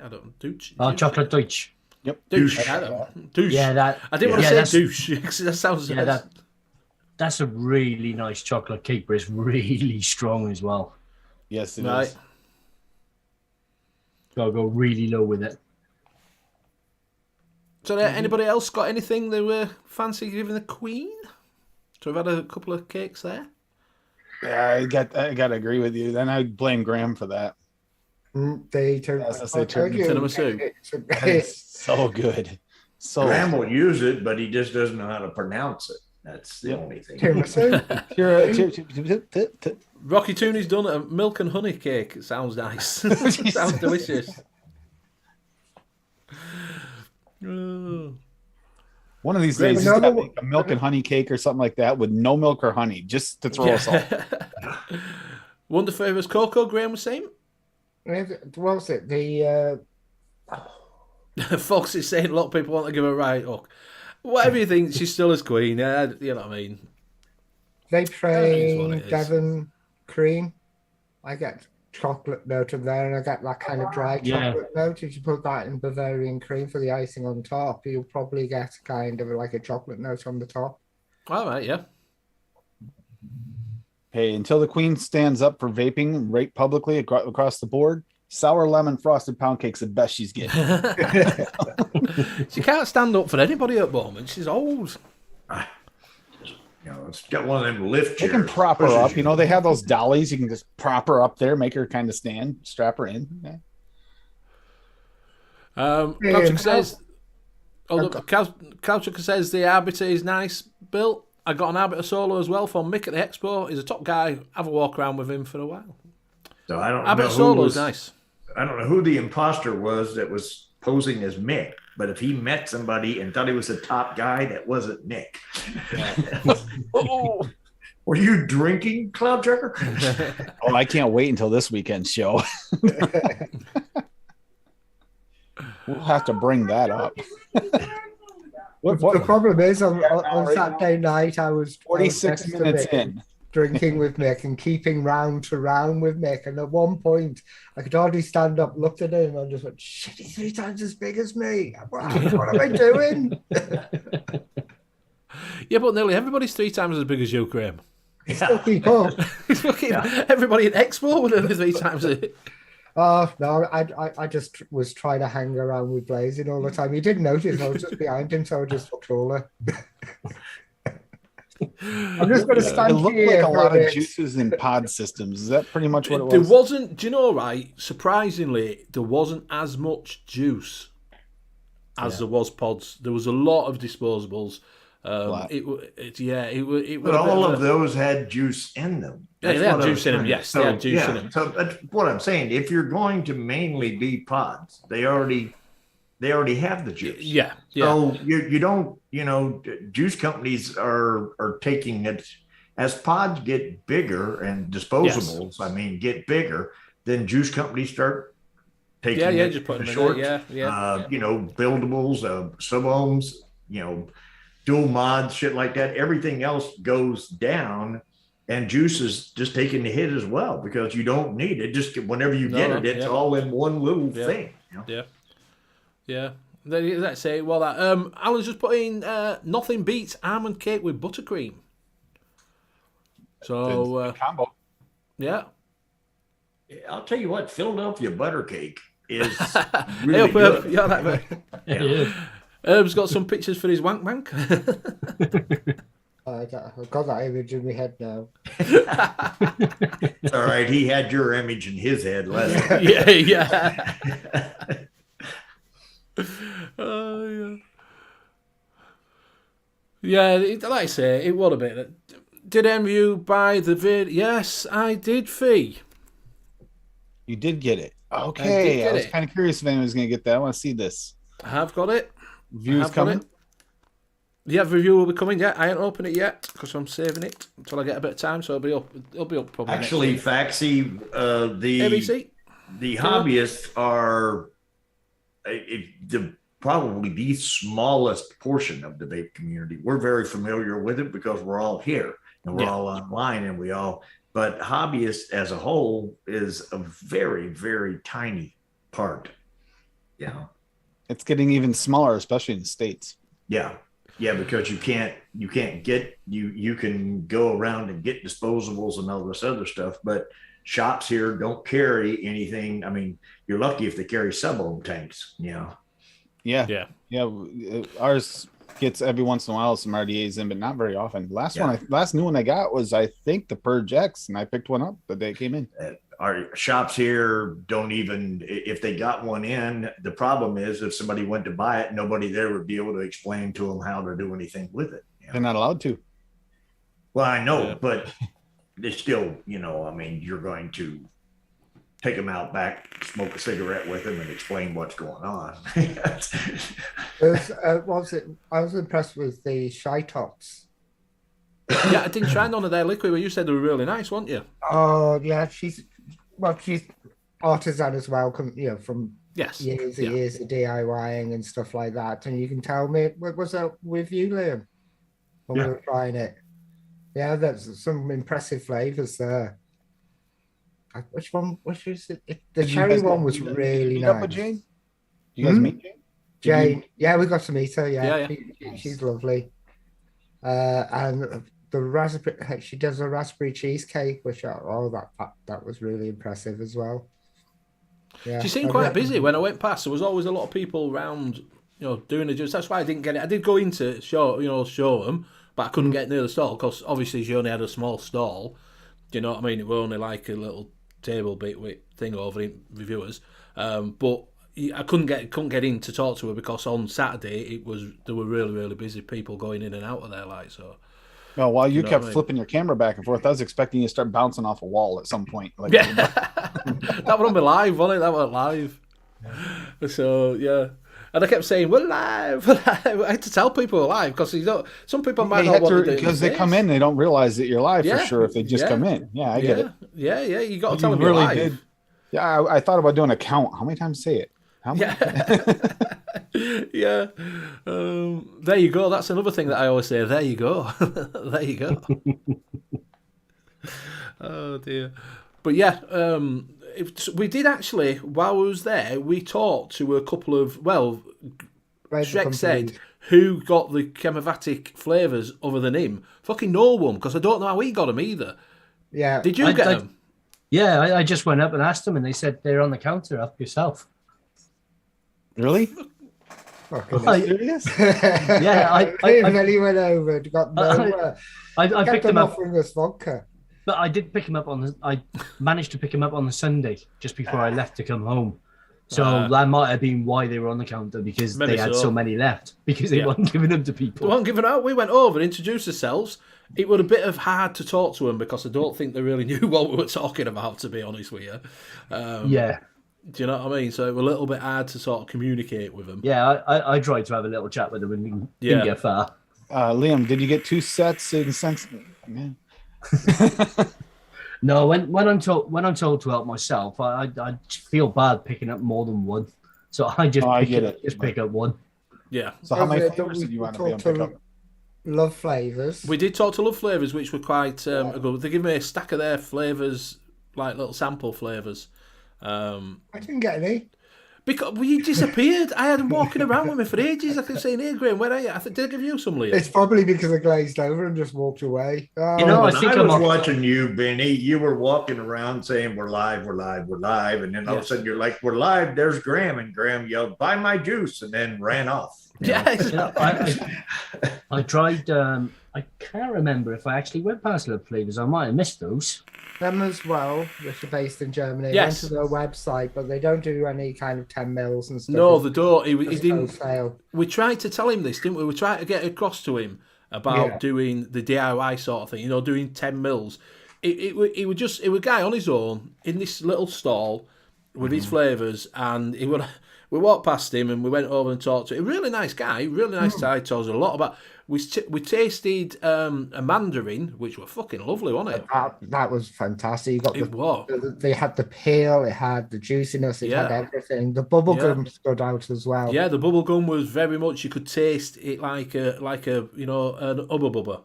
I don't douche. Chocolate Deutsch. Yep. Douche. I don't douche. Yeah, that. I didn't want yeah, to that's- say douche because that sounds. Yeah, that's a really nice chocolate cake, but it's really strong as well. Yes, it Right. is. Gotta go really low with it. So, anybody else got anything they were fancy giving the Queen? So we've had a couple of cakes there. Yeah, I got to agree with you. Then I blame Graham for that. Tiramisu. It's so good. So Graham will use it, but he just doesn't know how to pronounce it. That's the only thing. Rocky Tooney's done a milk and honey cake. It sounds nice. Sounds delicious. Oh. One of these days, he's got to make a milk and honey cake or something like that with no milk or honey, just to throw us off. Wonder Flavors Cocoa, Graham was saying. What was it? The Fox is saying a lot of people want to give her a right hook. Whatever you think, she's still as queen. You know what I mean? Vape It is what Train it is. Devon cream. I get chocolate note in there, and I get that kind of dry chocolate note. If you put that in Bavarian cream for the icing on top, you'll probably get kind of like a chocolate note on the top. All right, yeah. Hey, until the queen stands up for vaping right publicly across the board, sour lemon frosted pound cake's the best she's getting. She can't stand up for anybody at the moment. She's old. It's got one of them lift They chairs. can prop her Pushes up. you. You know, they have those dollies. You can just prop her up there, make her kind of stand, strap her in. Yeah. Couchuk says, Couchuk says the Arbiter is nice. Bill, I got an Arbiter solo as well from Mick at the Expo. He's a top guy. Have a walk around with him for a while. So I don't Arbiter know solo is nice. I don't know who the imposter was that was posing as Mick, but if he met somebody and thought he was the top guy, that wasn't Nick. Oh, Were you drinking, Cloud Trucker? I can't wait until this weekend's show. We'll have to bring that up. The problem is on Saturday night I was 46 minutes in. drinking with Mick and keeping round to round with Mick. And at one point, I could hardly stand up, looked at him, and just went, shit, he's 3 times as big as me. What am I doing? Yeah, but nearly everybody's 3 times as big as you, Graham. Still keep up. Everybody at Expo would have 3 times it. Oh, no, I just was trying to hang around with Blazing all the time. He didn't notice I was just behind him, so I just looked taller. I'm just going to stand It looked here like a lot of bit. juices in pod systems. Is that pretty much what it was? There wasn't, do you know, right? Surprisingly, there wasn't as much juice as there was pods. There was a lot of disposables. But all of those had juice in them. Yeah, they had juice in them. Yes, they had juice in them. So that's what I'm saying. If you're going to mainly be pods, they already have the juice. Yeah. So you don't, juice companies are taking it as pods get bigger and disposables. Yes. Get bigger. Then juice companies start taking it just putting short. Buildables, sub-ohms, dual mods, shit like that. Everything else goes down, and juice is just taking the hit as well because you don't need it. Just whenever you get it, it's all in one little thing. Yeah. Let's say, well, that Alan's just put in nothing beats almond cake with buttercream. So combo. Yeah. I'll tell you what, Philadelphia butter cake is really good. Herb's got some pictures for his wank bank. I've got that image in my head now. All right, he had your image in his head last time. Yeah. Yeah, like I say, it was a bit. Did any of you buy the vid? Yes, I did, Fee. You did get it. Okay, I was kind of curious if anyone was going to get that. I want to see this. I have got it. Reviews coming? Yeah, review will be coming. Yeah, I ain't opened it yet because I'm saving it until I get a bit of time. So it'll be up probably. Actually, Faxi, the hobbyists are probably the smallest portion of the vape community. We're very familiar with it because we're all here and we're all online and but hobbyists as a whole is a very, very tiny part. Yeah. It's getting even smaller, especially in the States. Yeah. Yeah, because you can go around and get disposables and all this other stuff, but shops here don't carry anything. You're lucky if they carry sub-ohm tanks, Yeah. Ours gets every once in a while some RDAs in, but not very often. Last new one I got was, I think, the Purge X, and I picked one up the day it came in. Our shops here don't even, if they got one in, the problem is if somebody went to buy it, nobody there would be able to explain to them how to do anything with it. They're not allowed to. Well, I know, but they still, you're going to take them out back, smoke a cigarette with them, and explain what's going on. I was impressed with the Shy Tots. Yeah, I didn't try none of their liquid, but you said they were really nice, weren't you? Oh, yeah, she's artisan as well, from years and years of DIYing and stuff like that. And you can tell me, what was that with you, Liam, when we were trying it? Yeah, there's some impressive flavors there. Which was it? The cherry one was really nice. Jane? You guys meet Jane? Jane, yeah, we got to meet her. Yeah. She's lovely. And the raspberry, she does a raspberry cheesecake, which that was really impressive as well. Yeah, she seemed quite busy when I went past. There was always a lot of people around, doing the juice. That's why I didn't get it. I did go in to show them, but I couldn't get near the stall because obviously she only had a small stall. Do you know what I mean? It was only like a little table bit with thing over in reviewers, but I couldn't get in to talk to her because on Saturday there were really, really busy people going in and out of there, like so. Well, while you kept flipping your camera back and forth, I was expecting you to start bouncing off a wall at some point. Like, that would be live, wasn't it? That was live. So yeah. And I kept saying, we're live. I had to tell people we're live because some people might not want to do it. Because they come in, they don't realize that you're live for sure if they just come in. Yeah, I get it. Yeah, you got to tell them you're live. Did. Yeah, I thought about doing a count. How many times say it? How many? Yeah. There you go. That's another thing that I always say. There you go. There you go. Oh dear. But yeah, we did actually, while we was there, we talked to a couple of, well, Shrek said, who got the chemovatic flavours other than him? Fucking no one, because I don't know how he got them either. Yeah. Did you get them? Yeah, I just went up and asked them, and they said they're on the counter. Help yourself. Really? Serious? Yeah, I went over and got nowhere. I picked them up offering us vodka. But I did pick him up I managed to pick him up on the Sunday just before I left to come home. So that might have been why they were on the counter, because they had so many left, because they weren't giving them to people. They weren't giving out. We went over, introduced ourselves. It was a bit of hard to talk to them because I don't think they really knew what we were talking about, to be honest with you. Yeah. Do you know what I mean? So it was a little bit hard to sort of communicate with them. Yeah, I tried to have a little chat with them and didn't get far. Liam, did you get 2 sets in sense? Yeah. No, when I'm told to help myself, I feel bad picking up more than one. So I just pick up one. Yeah. So how many flavors did you want to be on pick up? Love flavours. We did talk to Love Flavours, which were quite good. They gave me a stack of their flavours, like little sample flavours. I didn't get any. Because you disappeared. I had them walking around with me for ages. I kept saying, "Hey, Graham, where are you?" Did I give you some, Liam? It's probably because I glazed over and just walked away. I was watching you, Benny. You were walking around saying, "We're live, we're live, we're live," and then all of a sudden you're like, "We're live." There's Graham, and Graham yelled, "Buy my juice," and then ran off. I tried. I can't remember if I actually went past Love Flavors. I might have missed those. Them as well, which are based in Germany. Yes. Went to their website, but they don't do any kind of 10 mils and stuff. No, they don't. He didn't. Sale. We tried to tell him this, didn't we? We tried to get across to him about doing the DIY sort of thing. Doing 10 mils. It was a guy on his own in this little stall with his flavours, and he would. We walked past him and we went over and talked to him. A really nice guy, really nice guy. Told us a lot about. We tasted a mandarin, which were fucking lovely, wasn't it? That was fantastic. You got They had the peel, it had the juiciness, it had everything. The bubble gum stood out as well. Yeah, the bubble gum was very much. You could taste it like a an Ubba Bubba.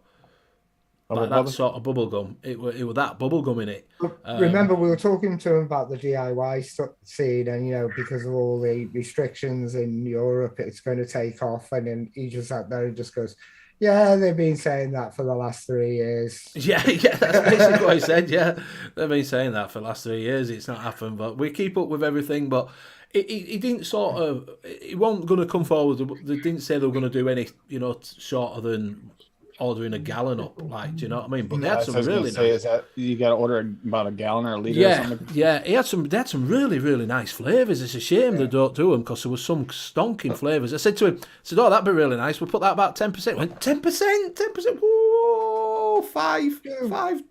Like that sort of bubble gum. It was that bubble gum in it. Remember, we were talking to him about the DIY scene, and because of all the restrictions in Europe, it's going to take off. And then he just sat there and just goes, "Yeah, they've been saying that for the last 3 years." Yeah, that's basically what he said. Yeah, they've been saying that for the last 3 years. It's not happened, but we keep up with everything. But he didn't sort of. He wasn't going to come forward. They didn't say they were going to do any, shorter than ordering a gallon up, like, do you know what I mean? But they had some really nice. Is that you got to order about a gallon or a liter? Or something? Yeah. They had some really, really nice flavors. It's a shame they don't do them because there was some stonking flavors. I said to him, "Oh, that'd be really nice. We'll put that about 10%." Went 10%. Whoa, 5.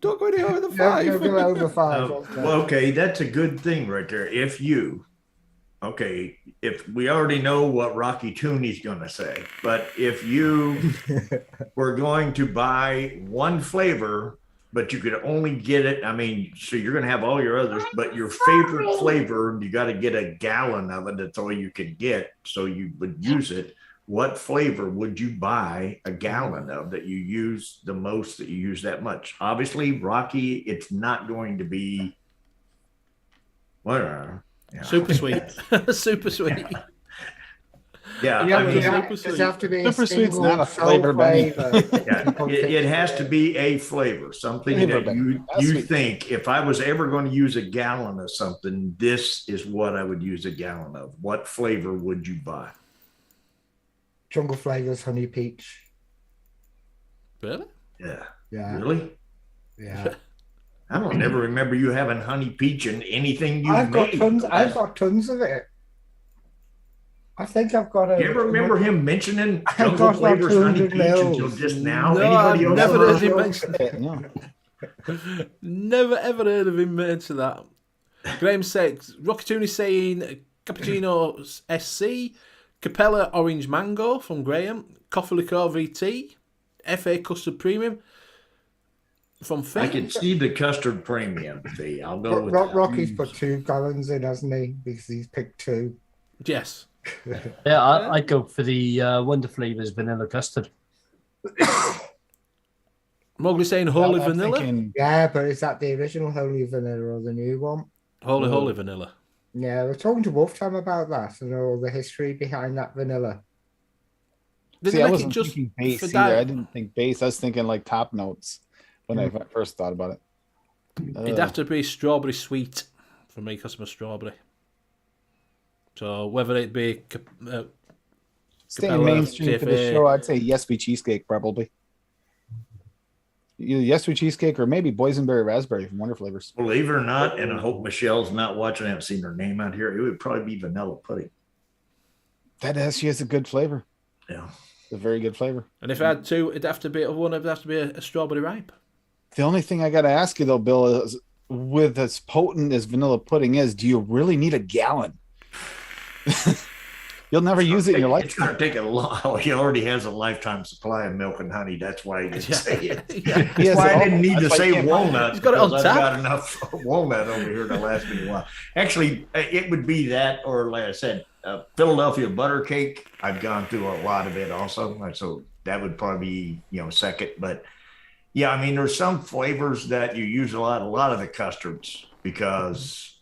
Don't go any over the 5. Don't go over 5. Well, okay, that's a good thing right there. If we already know what Rocky Tooney's going to say, but if you were going to buy one flavor, but you could only get it, so you're going to have all your others, but your favorite flavor, you got to get a gallon of it. That's all you could get. So you would use it. What flavor would you buy a gallon of that you use the most, that you use that much? Obviously, Rocky, it's not going to be whatever. Yeah. Super sweet. Super sweet. Yeah, it have to be super sweet's not a flavor, buddy. It has to be a flavor, something that you think, if I was ever going to use a gallon of something, this is what I would use a gallon of. What flavor would you buy? Jungle Flavors, honey peach. Really? Yeah. Really? Yeah. I don't ever remember you having honey peach in anything I've got tons of it. I think I've got a. You ever remember him mentioning Jungle Flavors honey peach until just now? No, I've never heard him mention it. No. Never ever heard of him mention that. Graham says, Rocky Toon is saying Cappuccino SC, Capella Orange Mango from Graham, Coffee Liqueur VT, FA Custard Premium. From Finn. I can see the custard premium fee. I'll go with Rocky's put 2 gallons in, hasn't he? Because he's picked 2. Yes. Yeah, I'd go for the Wonder Flavors vanilla custard. Mowgli saying holy I'm vanilla? thinking- Yeah, but is that the original Holy Vanilla or the new one? Holy vanilla. Yeah, we're talking to Wolf Time about that and all the history behind that vanilla. Did See, they I make it wasn't just thinking bass for either. I diet? didn't think bass. I was thinking like top notes when I first thought about it. It'd have to be strawberry sweet for me because I'm a strawberry. So whether it be Staying Capella, mainstream for the TFA. show, I'd say Yes We Cheesecake probably. Either Yes We Cheesecake or maybe boysenberry raspberry from Wonder Flavors. Believe it or not, and I hope Michelle's not watching. I haven't seen her name out here. It would probably be vanilla pudding. She has a good flavor. Yeah. It's a very good flavor. And if I had two, it'd have to be a strawberry ripe. The only thing I got to ask you though, Bill, is with as potent as vanilla pudding is, do you really need a gallon? You'll never use it in your It's going lifetime. to take a long. He already has a lifetime supply of milk and honey. That's why he didn't say it. Yeah. That's why I didn't need to That's why say you can't buy it. walnut. He's got it on because I've tap. got enough walnut over here to last me a while. Actually, it would be that, or like I said, Philadelphia butter cake. I've gone through a lot of it also, so that would probably be second. But yeah, I mean, there's some flavors that you use a lot of the custards because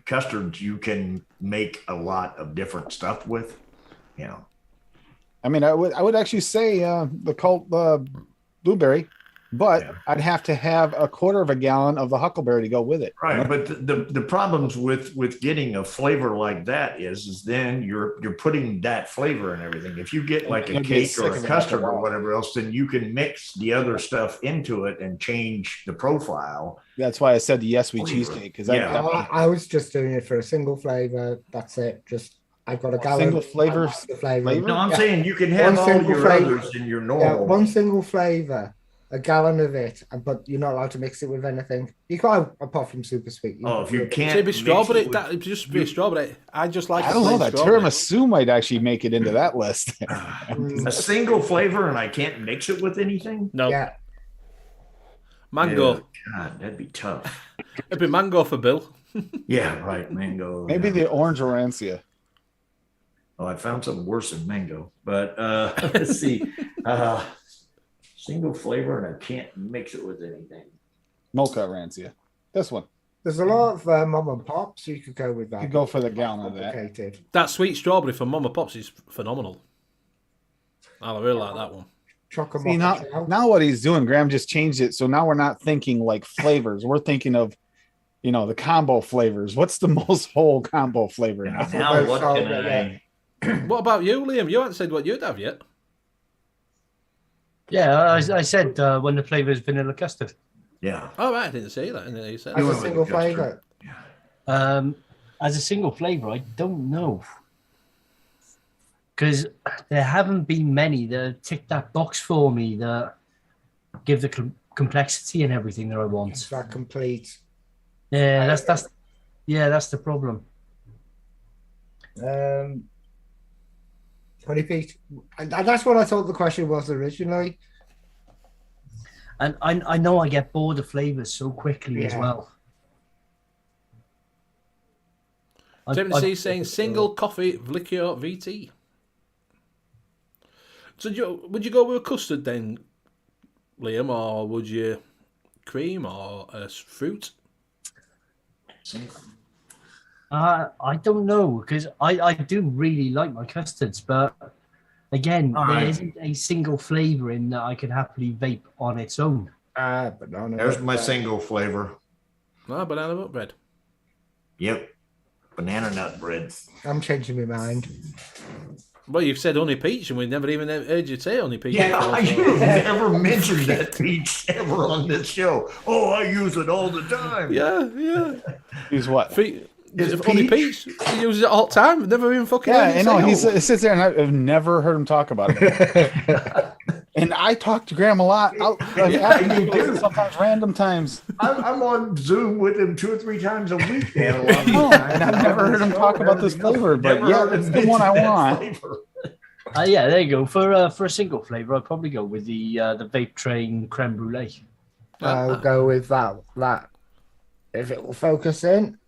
custards you can make a lot of different stuff with. I mean, I would actually say the cult blueberry, but I'd have to have a quarter of a gallon of the huckleberry to go with it. Right, but the problems with getting a flavor like that is then you're putting that flavor in everything. If you get like a You'll get cake sick or of a it after custard a or while. whatever else, then you can mix the other stuff into it and change the profile. That's why I said the Yes We Flavor. Cheesecake because Yeah. I was just doing it for a single flavor. That's it. Just I've got a gallon. Single flavor- I like the flavor. flavor? No, I'm Yeah. saying you can have One all single your flavor. others in your Yeah, normal. one single flavor, a gallon of it, but you're not allowed to mix it with anything. You can't, apart from super sweet. Oh, if you can't Say be mix strawberry. it with- That'd just be a strawberry. I just like. I don't know, plain that strawberry. tiramisu might actually make it into that list. a single flavor and I can't mix it with anything. No Yeah, mango. Yeah, God, that'd be tough. It'd be mango for Bill. Yeah, right, mango. Maybe yeah. the orange rancia. Oh, I found something worse than mango, but let's see. Single flavor, and I can't mix it with anything. Mocha rancia. This one. there's a lot of mom and pops. You could go with that. You go for the gallon of that. Complicated. That sweet strawberry from Mama Pops is phenomenal. I really like that one. Chocolate See, now what he's doing, Graham just changed it. So now we're not thinking like flavors. We're thinking of, the combo flavors. What's the most whole combo flavor now? Now what can I? What about you, Liam? You haven't said what you'd have yet. Yeah, I said when the flavour is vanilla custard. Yeah. Oh, right, I didn't say that. I didn't know you said As that. a went with single the custard. flavor. As a single flavour, I don't know. Because there haven't been many that tick that box for me that give the complexity and everything that I want. It's that complete. Yeah, that's the problem. 20 feet. And that's what I thought the question was originally. And I know I get bored of flavours so quickly as Yeah. well. Timothy C saying single coffee liqueur VT. So would you go with a custard then, Liam, or would you cream or fruit? I don't know because I do really like my custards, but again, All there right. isn't a single flavour in that I could happily vape on its own. Banana. There's my single flavor. No, banana nut bread. Yep. Banana nut bread. I'm changing my mind. Well, you've said honey peach, and we never even heard you say honey peach. Yeah, before, you so- have never mentioned that peach ever on this show. Oh, I use it all the time. Yeah. Use what? It's Honey peach. He uses it all the time. Never even fucking. Yeah, heard I him know. say He sits there, and I've never heard him talk about it. And I talk to Graham a lot. you do. Sometimes random times. I'm on Zoom with him 2 or 3 times a week now. And I've never heard him talk about this flavor, but Never yeah, heard him it's the one I mention that want. flavor. Yeah, there you go. For a single flavour, I'd probably go with the Vape Train creme brulee. I'll go with that. If it will focus in,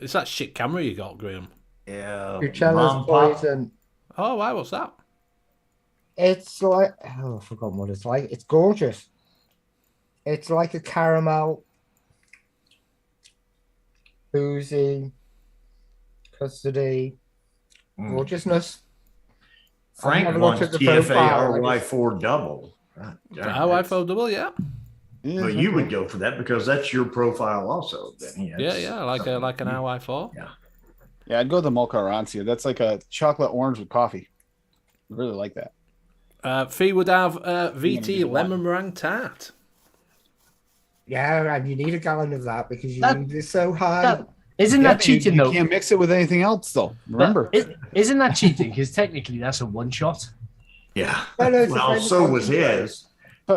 It's that shit camera you got, Graham. Yeah. Uchella's Mom, Pop. poison. Oh, why? What's that? It's like, oh, I forgot what it's like. It's gorgeous. It's like a caramel, boozy, custardy, gorgeousness. Frank never looked wants at the profile, TFA-RY4 double. RY4 double, yeah. Well, you would go for that because that's your profile also. Then. Yeah, like an RY4. Yeah, I'd go the Mocha Rancia. That's like a chocolate orange with coffee. I really like that. Fee would have VT lemon meringue tart. Yeah, and you need a gallon of that because you need it so high. Isn't that cheating, though? You can't mix it with anything else, though. Remember. Isn't that cheating? Because technically that's a one-shot. Yeah. No, well, so was his.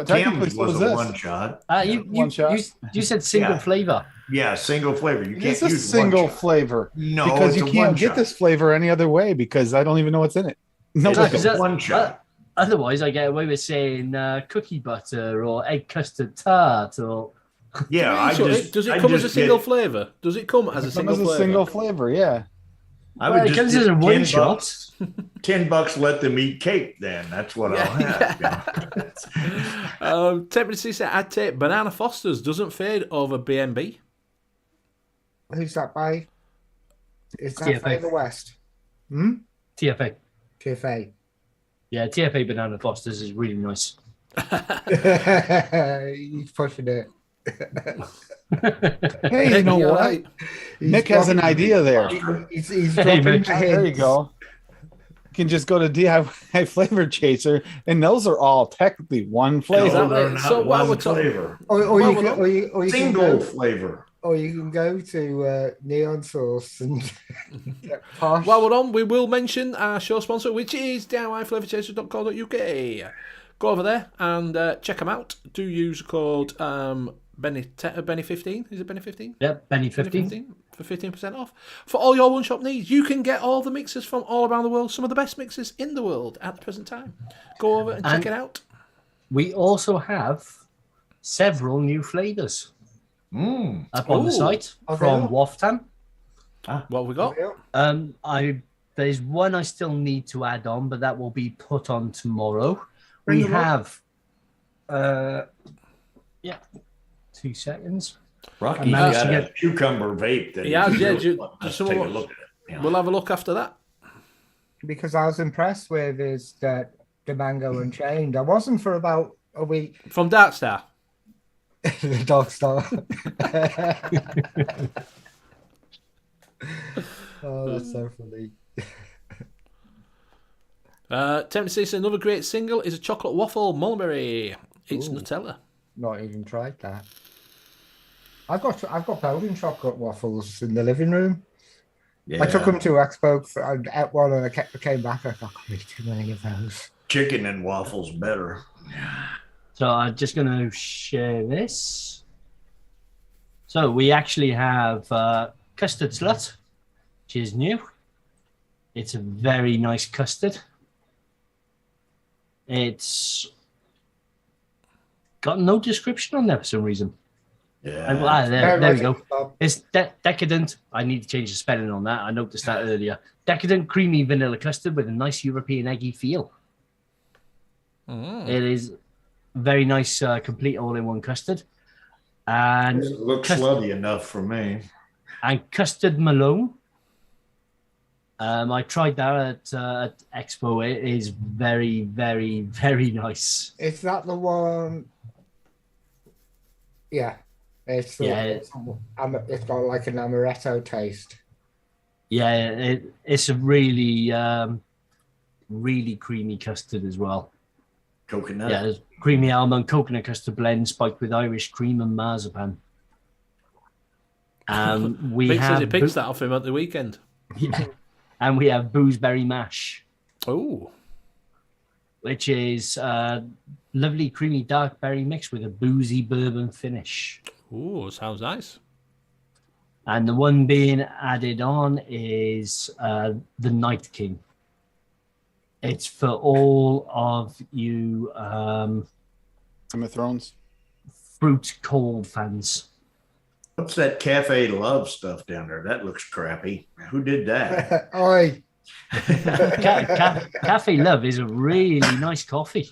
Tim's was a one-shot. You said single flavor. Yeah, single flavor. You can't it's a use single flavor. No, because you can't get this flavor any other way because I don't even know what's in it. No, it's a one-shot. Otherwise, I get away with saying cookie butter or egg custard tart or. Yeah, does it come as a single flavor? Does it come as a single flavor? Single flavor, yeah. I would it comes as a one shot. $10, let them eat cake. Then that's what I'll have. Temperature said I'd take Banana Foster's. Doesn't fade over BNB. Who's that by? Is that TFA. Further West? TFA. TFA. Yeah, TFA Banana Foster's is really nice. He's pushing it. Hey, you know what? Right. Nick has an idea there. He's there you go. You can just go to DIY Flavor Chaser, and those are all technically one flavor. No, so one flavor. Or single flavor. Or you can go to Neon Source and get posh. While we're on, we will mention our show sponsor, which is DIYFlavorchaser.co.uk. Go over there and check them out. Do use code Benny15. Is it Benny15? Yeah, Benny15. For 15% off. For all your one-shop needs, you can get all the mixers from all around the world, some of the best mixers in the world at the present time. Go over and check it out. We also have several new flavours up on the site from Waftam. What have we got? There's one I still need to add on, but that will be put on tomorrow. We have 2 seconds. Rocky got a cucumber vape. That take a look at it. Yeah. We'll have a look after that. Because I was impressed with his the Mango Unchained. I wasn't for about a week. From Darkstar. The Dog Star. Oh, that's so funny. Tempted to another great single is a chocolate waffle mulberry. It's Nutella. Not even tried that. I've got Belgian chocolate waffles in the living room. Yeah. I took them to Expo. I ate one and I came back. I thought, really too many of those. Chicken and waffles better. So I'm just going to share this. So we actually have custard slut, which is new. It's a very nice custard. It's got no description on there for some reason. Yeah. There we go. It's decadent. I need to change the spelling on that. I noticed that earlier. Decadent, creamy vanilla custard with a nice European eggy feel. It is very nice, complete all-in-one custard. And it looks slutty enough for me. And custard Malone. I tried that at Expo. It is very, very, very nice. Is that the one? Yeah. It's got like an amaretto taste. Yeah, it's a really, really creamy custard as well. Coconut. Yeah, there's creamy almond coconut custard blend spiked with Irish cream and marzipan. Vic says he picks that off him at the weekend. Yeah. And we have boozeberry mash. Oh. Which is lovely creamy dark berry mix with a boozy bourbon finish. Ooh, sounds nice. And the one being added on is the Night King. It's for all of you Game of Thrones fruit cold fans. What's that Cafe Love stuff down there? That looks crappy. Who did that? Oi. Cafe Love is a really nice coffee.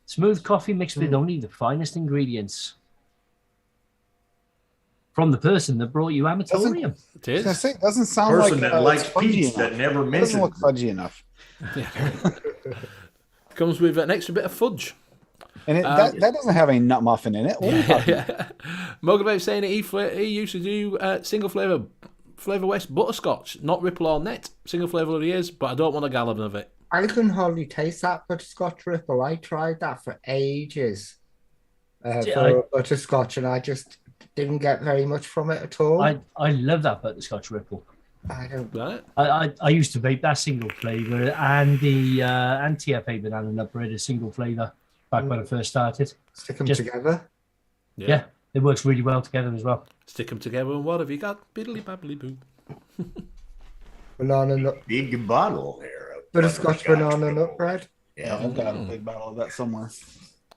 Smooth coffee mixed with only the finest ingredients. From the person that brought you Amatorium. It is. It doesn't sound Person like that likes it's fudgy peach enough. that never It doesn't mentioned. look fudgy enough. Comes with an extra bit of fudge. And that doesn't have any nut muffin in it. What are you talking about? Mogabe saying that he used to do single flavour West butterscotch, not Ripple or Net. Single flavour it is, but I don't want a gallon of it. I couldn't hardly taste that butterscotch Ripple. I tried that for ages for butterscotch, and I just didn't get very much from it at all. I love that butterscotch Ripple. I don't. Right? I used to vape that single flavour and the TFA banana nut bread a single flavour back when I first started. Stick them together. Yeah, it works really well together as well. Stick them together, and what have you got? Biddly babbly boo. Banana nut. Big bottle there. Butterscotch banana nut bread. Yeah, I've got a big bottle of that somewhere.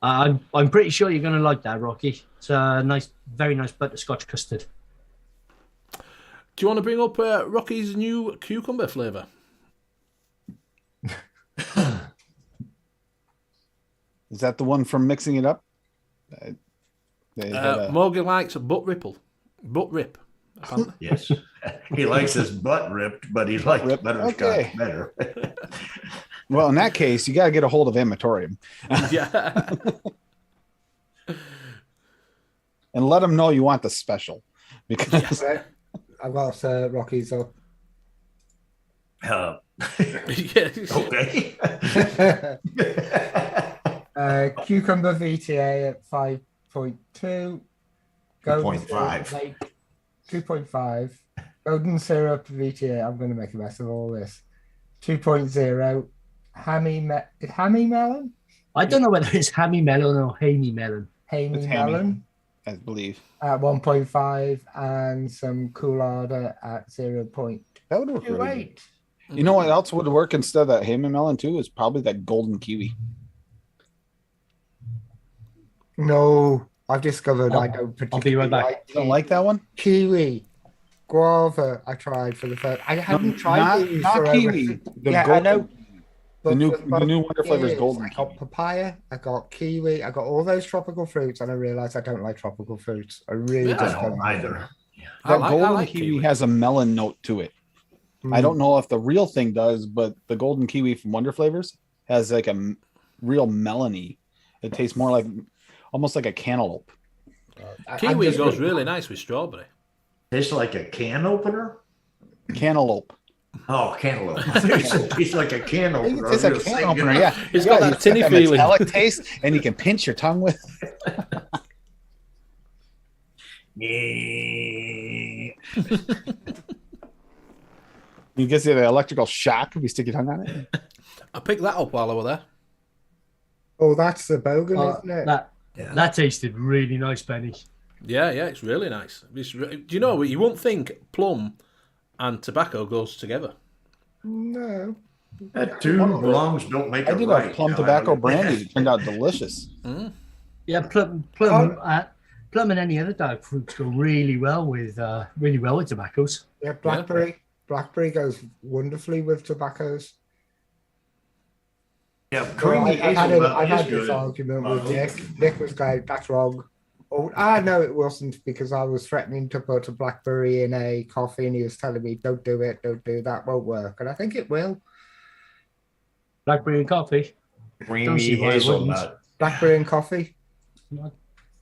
I'm pretty sure you're going to like that, Rocky. It's a nice, very nice butterscotch custard. Do you want to bring up Rocky's new cucumber flavour? Is that the one from mixing it up? Morgan likes a butt rip. Yes. He likes his butt ripped, but he likes butterscotch better. Well, in that case, you got to get a hold of Amatorium. Yeah. And let them know you want the special. Because I've got Rocky's up. Okay. Cucumber VTA at 5.2. 2.5. 2.5. Golden syrup VTA. I'm going to make a mess of all this. 2.0. Hammy melon? I don't know whether it's hammy melon or hamey melon. Hammy melon. I believe. At 1.5 and some Coolada at 0.28. That would work really good. You know what else would work instead of that Hammy melon too? Is probably that golden kiwi. No, I've discovered I don't particularly I'll be right back. like You don't like that one? kiwi. Guava, I tried for the first. I haven't tried these not for kiwi. I know. The But new for about Wonder Flavor is years, golden I got papaya, I got kiwi, I got all those tropical fruits, and I realized I don't like tropical fruits. I really I just don't don't either. That I golden like kiwi has a melon note to it. I don't know if the real thing does, but the golden kiwi from Wonder Flavors has like a real melony. It tastes more like almost like a cantaloupe. Kiwi goes really nice with strawberry. Tastes like a can opener? Cantaloupe. Oh, cantaloupe. It tastes like a can opener. It's like a can opener, yeah. It's got that tinny feeling. Metallic taste, and you can pinch your tongue with. You get the electrical shock if you stick your tongue on it. I picked that up while I was there. Oh, that's the bogan, isn't it? That tasted really nice, Benny. Yeah, it's really nice. Do you know, you won't think plum and tobacco goes together. No. That two wrongs don't make I it did right. a plum tobacco brandy. It turned out delicious. Yeah, plum and any other dark fruits go really well with tobaccos. Yeah, blackberry. Blackberry goes wonderfully with tobaccos. Yeah, creamy hazelnut I've had is this good. argument with Nick. Nick was going, that's wrong. Oh, no, it wasn't, because I was threatening to put a blackberry in a coffee and he was telling me, don't do it, don't do that, won't work. And I think it will. Blackberry and coffee. Creamy see why it hazelnut. Blackberry and coffee.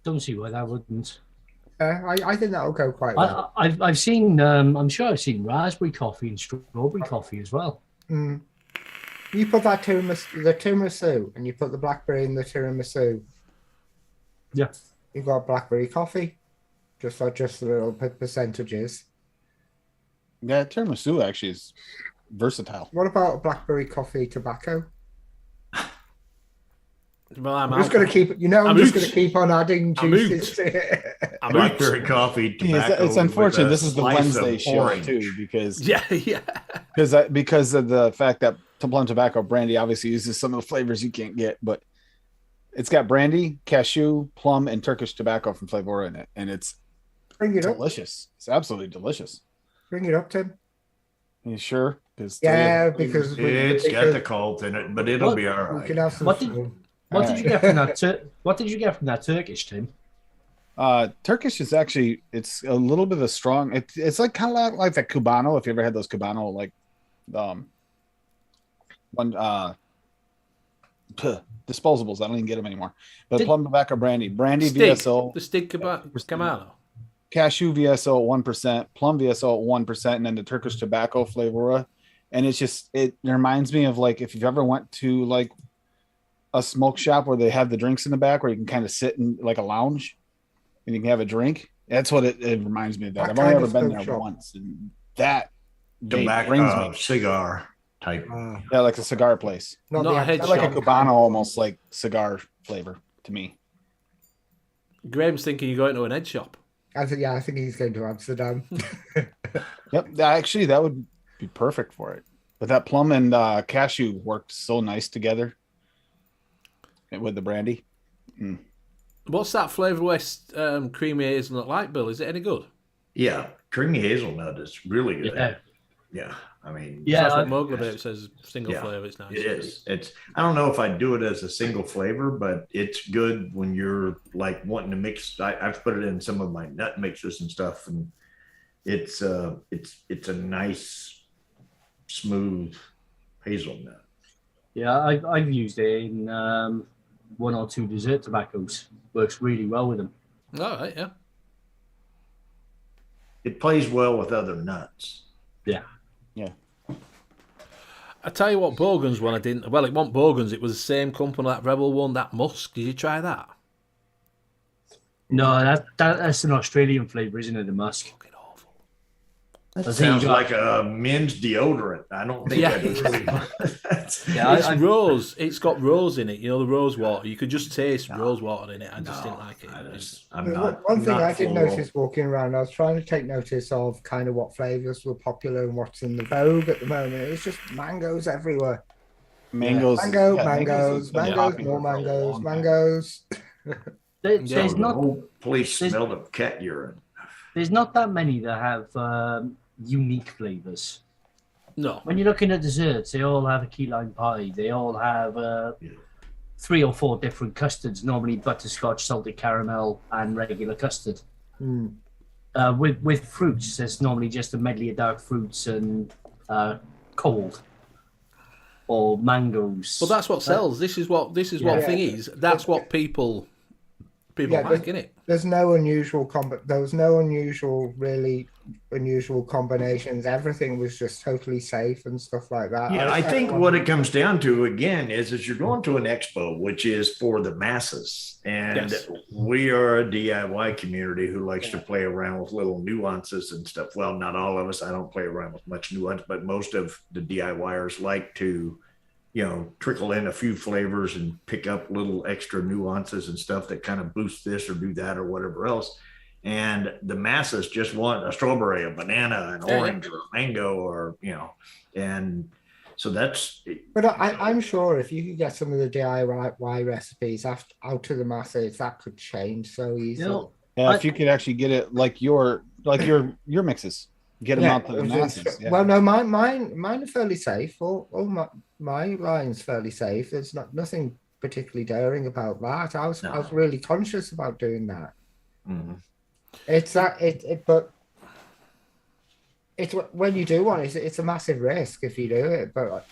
Don't see why that wouldn't. I think that'll go quite well. I've seen. I'm sure I've seen raspberry coffee and strawberry coffee as well. Mm. You put that tiramisu, and you put the blackberry in the tiramisu. Yeah. You've got blackberry coffee, just little percentages. Yeah, tiramisu actually is versatile. What about blackberry coffee tobacco? Well, I'm just going to keep. I'm just going to keep on adding juices. Blackberry coffee, tobacco. It's unfortunate. This is the slice Wednesday of show orange. too, because yeah. because of the fact that plum tobacco brandy obviously uses some of the flavors you can't get, but it's got brandy, cashew, plum, and Turkish tobacco from Flavora in it, and it's Bring it up. delicious. It's absolutely delicious. Bring it up, Tim. You sure? Because Yeah, because It's got the cult in it, but it'll What? be all we right. can have some What did fun. what did you get from that? What did you get from that Turkish team? Turkish is actually it's a little bit of a strong. It's like kind of like the Cubano. If you ever had those Cubano, like one disposables. I don't even get them anymore. But plum tobacco brandy Stig, VSO, the Stig Camaro. cashew VSO at 1%, plum VSO at 1%, and then the Turkish tobacco flavor. And it's just it reminds me of like if you've ever went to like a smoke shop where they have the drinks in the back where you can kind of sit in like a lounge and you can have a drink. That's what it reminds me of that. I've only ever been there once, and that Tobacco brings me cigar type. yeah, like a cigar place. Not a head like a shop. Cubano, almost like cigar flavor to me. Graham's thinking you're going to an head shop. I think he's going to Amsterdam. Yep, actually, that would be perfect for it. But that plum and cashew worked so nice together with the brandy. Mm. What's that Flavor West creamy hazelnut like, Bill? Is it any good? Yeah, creamy hazelnut is really good. Yeah. Yeah, I mean, Yeah, That's what Mogul about says. Single flavor, it's nice. It is. It's. I don't know if I'd do it as a single flavor, but it's good when you're like wanting to mix. I've put it in some of my nut mixes and stuff, and it's a nice, smooth hazelnut. Yeah, I've used it in one or two dessert tobaccos. Works really well with them. All right, yeah. It plays well with other nuts. Yeah. Yeah. I tell you what, Bogan's one I didn't. Well, it wasn't Bogan's. It was the same company that Rebel one, that Musk. Did you try that? No, that's an Australian flavour, isn't it? The musk. Fucking awful. That sounds like a men's deodorant. I don't think I do. It's rose. It's got rose in it. You know, the rose water. You could just taste rose water in it. I just didn't like it. One thing I did notice walking around, I was trying to take notice of kind of what flavours were popular and what's in the vogue at the moment. It's just mangoes everywhere. Mangoes. Mangoes, more mangoes. There's not. Police smelled of cat urine. There's not that many that have unique flavours. No. When you're looking at desserts, they all have a key lime pie. They all have 3 or 4 different custards, normally butterscotch, salted caramel, and regular custard. Mm. With fruits, there's normally just a medley of dark fruits and cold or mangoes. But that's what sells. This is what thing is. That's what people like, isn't it? There's no unusual there was no really unusual combinations. Everything was just totally safe and stuff like that. Yeah, I think what it comes down to again is you're going to an expo, which is for the masses, and we are a DIY community who likes to play around with little nuances and stuff. Well, not all of us. I don't play around with much nuance, but most of the DIYers like to, trickle in a few flavors and pick up little extra nuances and stuff that kind of boost this or do that or whatever else. And the masses just want a strawberry, a banana, an orange, or a mango, or, and so that's. But I'm sure if you could get some of the DIY recipes out to the masses, that could change so easily. Yeah, if you could actually get it like your mixes. Get them out to the masses. Yeah. Well, no, mine are fairly safe. All my line's fairly safe. There's nothing particularly daring about that. I was really conscious about doing that. Mm-hmm. But it's when you do one, it's a massive risk if you do it. But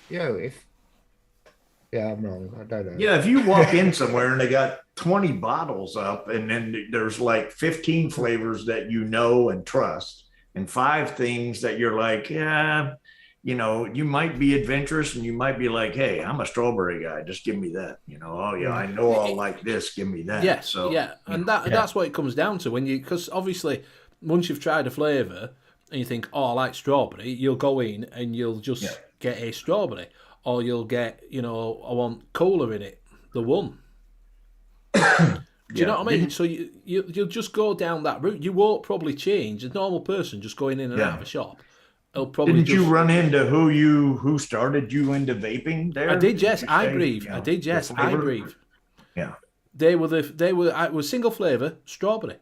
I'm wrong. I don't know. Yeah, if you walk in somewhere and they got 20 bottles up, and then there's like 15 flavors that and trust. And 5 things that you're like, you might be adventurous and you might be like, hey, I'm a strawberry guy. Just give me that. I know I'll like this. Give me that. Yes. So, yeah. And that's what it comes down to because obviously once you've tried a flavour and you think, oh, I like strawberry, you'll go in and you'll just get a strawberry, or you'll get, I want cola in it, the one. Do you know what I mean? So you'll just go down that route. You won't probably change. A normal person just going in and out of a shop. Didn't you run into who started you into vaping there? I did, yes. iBreathe. Yeah. It was single flavour, strawberry.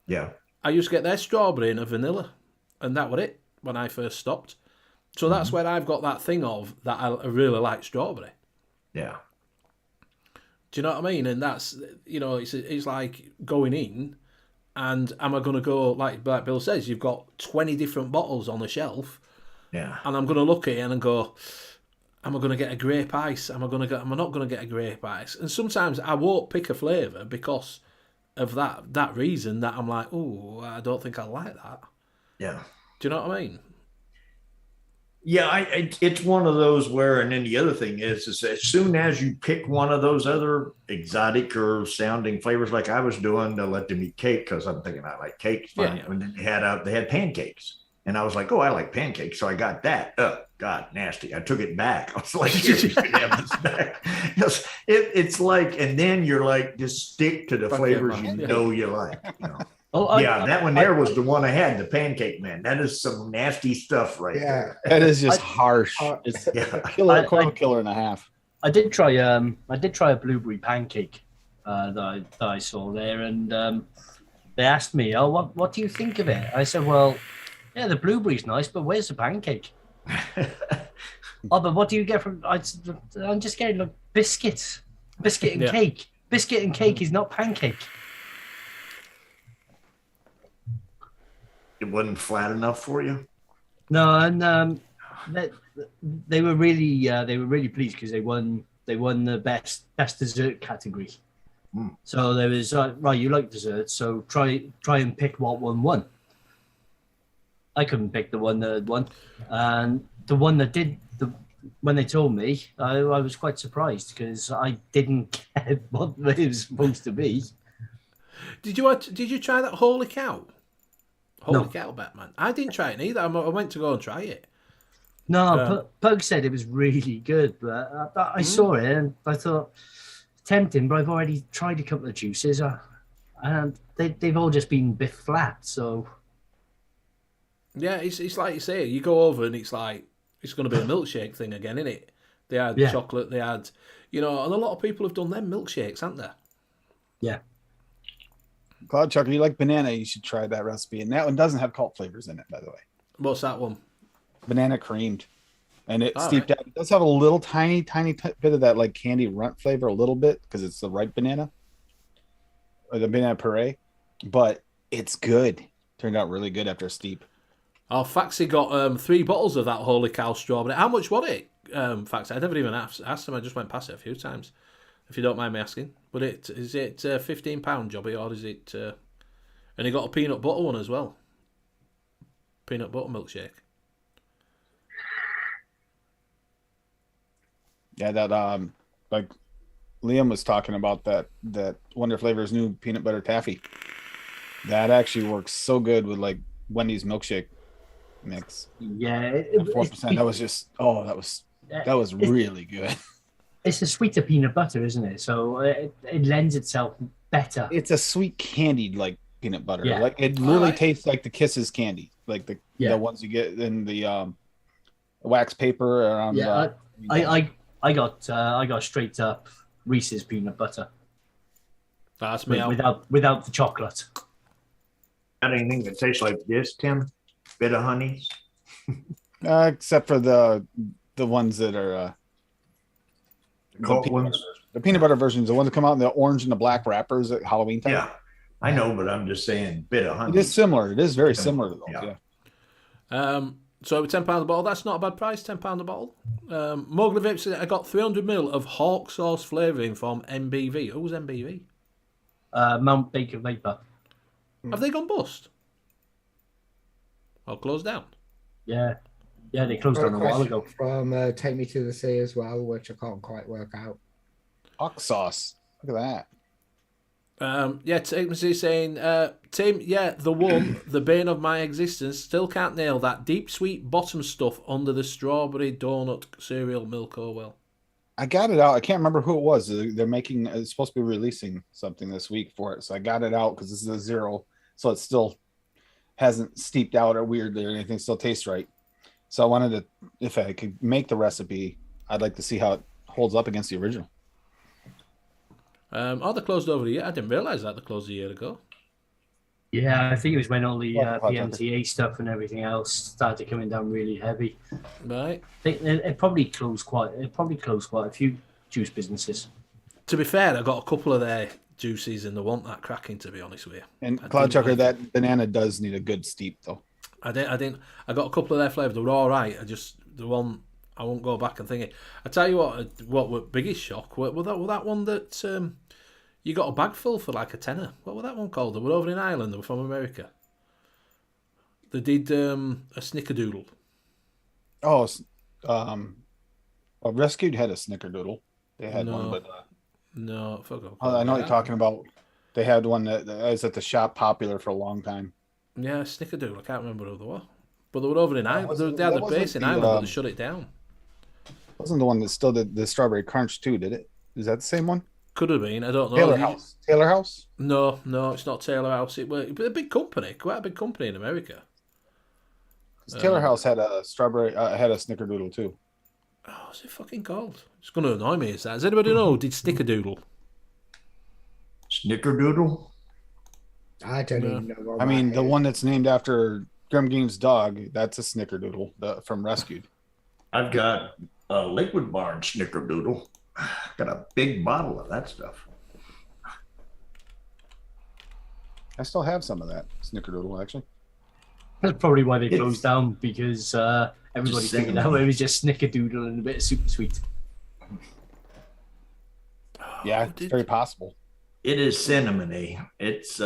Yeah. I used to get their strawberry and a vanilla, and that was it when I first stopped. So that's where I've got that thing of that I really like strawberry. Yeah. Do you know what I mean? And that's, it's like going in and am I going to go, like Bill says, you've got 20 different bottles on the shelf. Yeah. And I'm going to look at it and go, am I going to get a grape ice? Am I not going to get a grape ice? And sometimes I won't pick a flavour because of that reason that I'm like, oh, I don't think I like that. Yeah. Do you know what I mean? Yeah, it's one of those where, and then the other thing is as soon as you pick one of those other exotic or sounding flavors, like I was doing to let them eat cake because I'm thinking I like cake. Yeah, yeah. And then they had pancakes, and I was like, oh, I like pancakes, so I got that. Oh God, nasty! I took it back. I was like, here, you can have this back. It's like, and then you're like, just stick to the flavors you know you like. That one there was the one I had, the pancake man. That is some nasty stuff right there. That is just harsh. It's a killer and a half. I did try a blueberry pancake that I saw there, and they asked me, "Oh, what do you think of it?" I said, "Well, yeah, the blueberry's nice, but where's the pancake?" Oh, but what do you get from? I'm just getting like biscuit and cake. Biscuit and cake is not pancake. It wasn't flat enough for you. No, and they were really pleased because they won the best dessert category. So there was right, you like dessert, so try and pick what one won. I couldn't pick the one that had won, and the one that did, when they told me, I was quite surprised because I didn't get what it was supposed to be. Did you try that Holy Cow? Holy cow, Batman. I didn't try it either. I went to go and try it. No, Pug said it was really good, but I saw it and I thought, tempting, but I've already tried a couple of juices and they've all just been a bit flat, so... Yeah, it's like you say, you go over and it's like, it's going to be a milkshake thing again, isn't it? They had chocolate, they had, and a lot of people have done them milkshakes, haven't they? Yeah. Cloud chocolate, you like banana, you should try that recipe. And that one doesn't have cult flavors in it, by the way. What's that one? Banana creamed. And it steeped out. It does have a little tiny bit of that like candy runt flavor, a little bit, because it's the ripe banana. Or the banana puree. But it's good. Turned out really good after a steep. Oh, Faxi got 3 bottles of that Holy Cow strawberry. How much was it, Faxi? I never even asked him. I just went past it a few times, if you don't mind me asking. But is it £15, Jobby, or is it... and he got a peanut butter one as well. Peanut butter milkshake. Yeah, that like Liam was talking about that Wonder Flavors new peanut butter taffy. That actually works so good with like Wendy's milkshake mix. Yeah, 4%. That was just that was really good. It's a sweeter peanut butter, isn't it? So it lends itself better. It's a sweet candied like peanut butter. Yeah. Like it literally tastes like the Kisses candy, like the ones you get in the wax paper around. Yeah, I got straight up Reese's peanut butter. That's me without the chocolate. Got anything that tastes like this, Tim? Bit of honey? Except for the ones that are the peanut butter versions, the ones that come out in the orange and the black wrappers at Halloween time. Yeah, I know, but I'm just saying, bit of honey. It is similar. It is very similar to those. Yeah. So £10 a bottle, that's not a bad price. £10 a bottle. Mowgli Vips, I got 300ml of hawk sauce flavouring from MBV. Who's MBV? Mount Baker Vapor. Have they gone bust? Or closed down? Yeah, they closed down a while ago. From Take Me to the Sea as well, which I can't quite work out. Hawk sauce. Look at that. Take Me to the Sea saying, Tim, the one, the bane of my existence, still can't nail that deep sweet bottom stuff under the strawberry donut cereal milk. Oh well. I got it out. I can't remember who it was. They're making. It's supposed to be releasing something this week for it, so I got it out because this is a 0, so it still hasn't steeped out or weirdly or anything. Still tastes right. So I wanted to, if I could make the recipe, I'd like to see how it holds up against the original. They closed over a year. I didn't realise that they closed a year ago. Yeah, I think it was when all the Well, PMTA stuff and everything else started coming down really heavy. Right. I think it probably closed quite a few juice businesses. To be fair, I got a couple of their juices and they want that cracking, to be honest with you. And I Cloud didn't Chucker, like that banana does need a good steep though. I got a couple of their flavours. They were all right. The one I won't go back and think it. I tell you what were biggest shock were that one that you got a bag full for like a tenner. What was that one called? They were over in Ireland. They were from America. They did a snickerdoodle. Oh, well, Rescued had a snickerdoodle. They had one, but no, fuck off. I know what you're talking about. They had one that was at the shop, popular for a long time. Yeah, snickerdoodle. I can't remember who they were, but they were over in Ireland. They had a base in Ireland, but they shut it down. Wasn't the one that still did the strawberry crunch too? Did it? Is that the same one? Could have been. I don't know. Taylor House. No, it's not Taylor House. It was a big company, quite a big company in America. Taylor House had a strawberry, had a snickerdoodle too. Oh, what's it fucking called? It's going to annoy me. Is that? Does anybody know? Did Snickerdoodle? Snickerdoodle? I don't even know. What I mean, the is. one that's named after Grim Game's dog, that's a snickerdoodle from Rescued. I've got a Liquid Barn Snickerdoodle. Got a big bottle of that stuff. I still have some of that snickerdoodle, actually. That's probably why they closed down, because everybody figured out it was just snickerdoodle and a bit of super sweet. Yeah, it's very possible. It is cinnamony. It's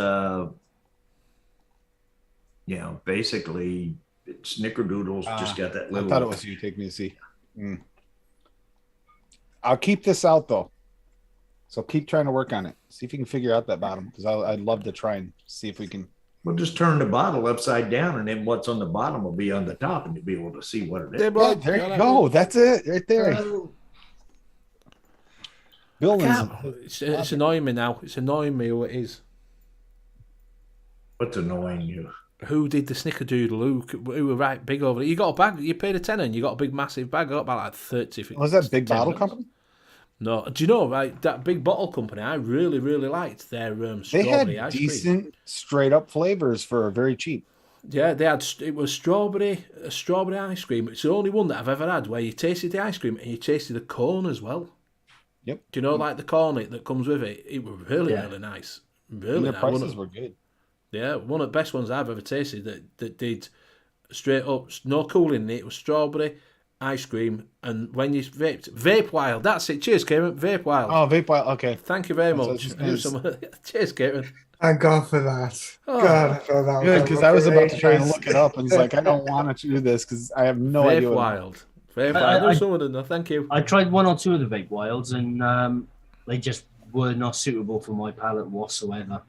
basically snickerdoodles just got that little. I thought it was you. Take me to see. I'll keep this out though, so keep trying to work on it. See if you can figure out that bottom, because I'd love to try and see if we can. We'll just turn the bottle upside down, and then what's on the bottom will be on the top, and you'll be able to see what it is. Yeah, there you go. That's it, right there. It's annoying me now. It's annoying me who it is. What's annoying you? Who did the snickerdoodle? Who were right big over it? You got a bag. You paid a tenner, and you got a big massive bag. I got about like 30. Was that Big Bottle Company? No, do you know, right? That Big Bottle Company, I really, really liked their strawberry ice cream. Decent, straight up flavors for very cheap. Yeah, they had. It was strawberry ice cream. It's the only one that I've ever had where you tasted the ice cream and you tasted the corn as well. Yep. Do you know, like the corn that comes with it? It was really, really nice. Really and the prices were good. Yeah, one of the best ones I've ever tasted that did straight up, no cooling in it. It was strawberry ice cream, and when you Vape Wild, that's it. Cheers, Kieran. Vape Wild. Oh, Vape Wild. Okay. Thank you very much. Cheers, Kieran. Thank God for that. Oh, God, I thought that good, because I was about to try and ages. look it up, and it's like I don't want to do this because I have no idea. Vape Wild. Vape Wild. Some of them. No, thank you. I tried one or two of the Vape Wilds, and they just were not suitable for my palate whatsoever.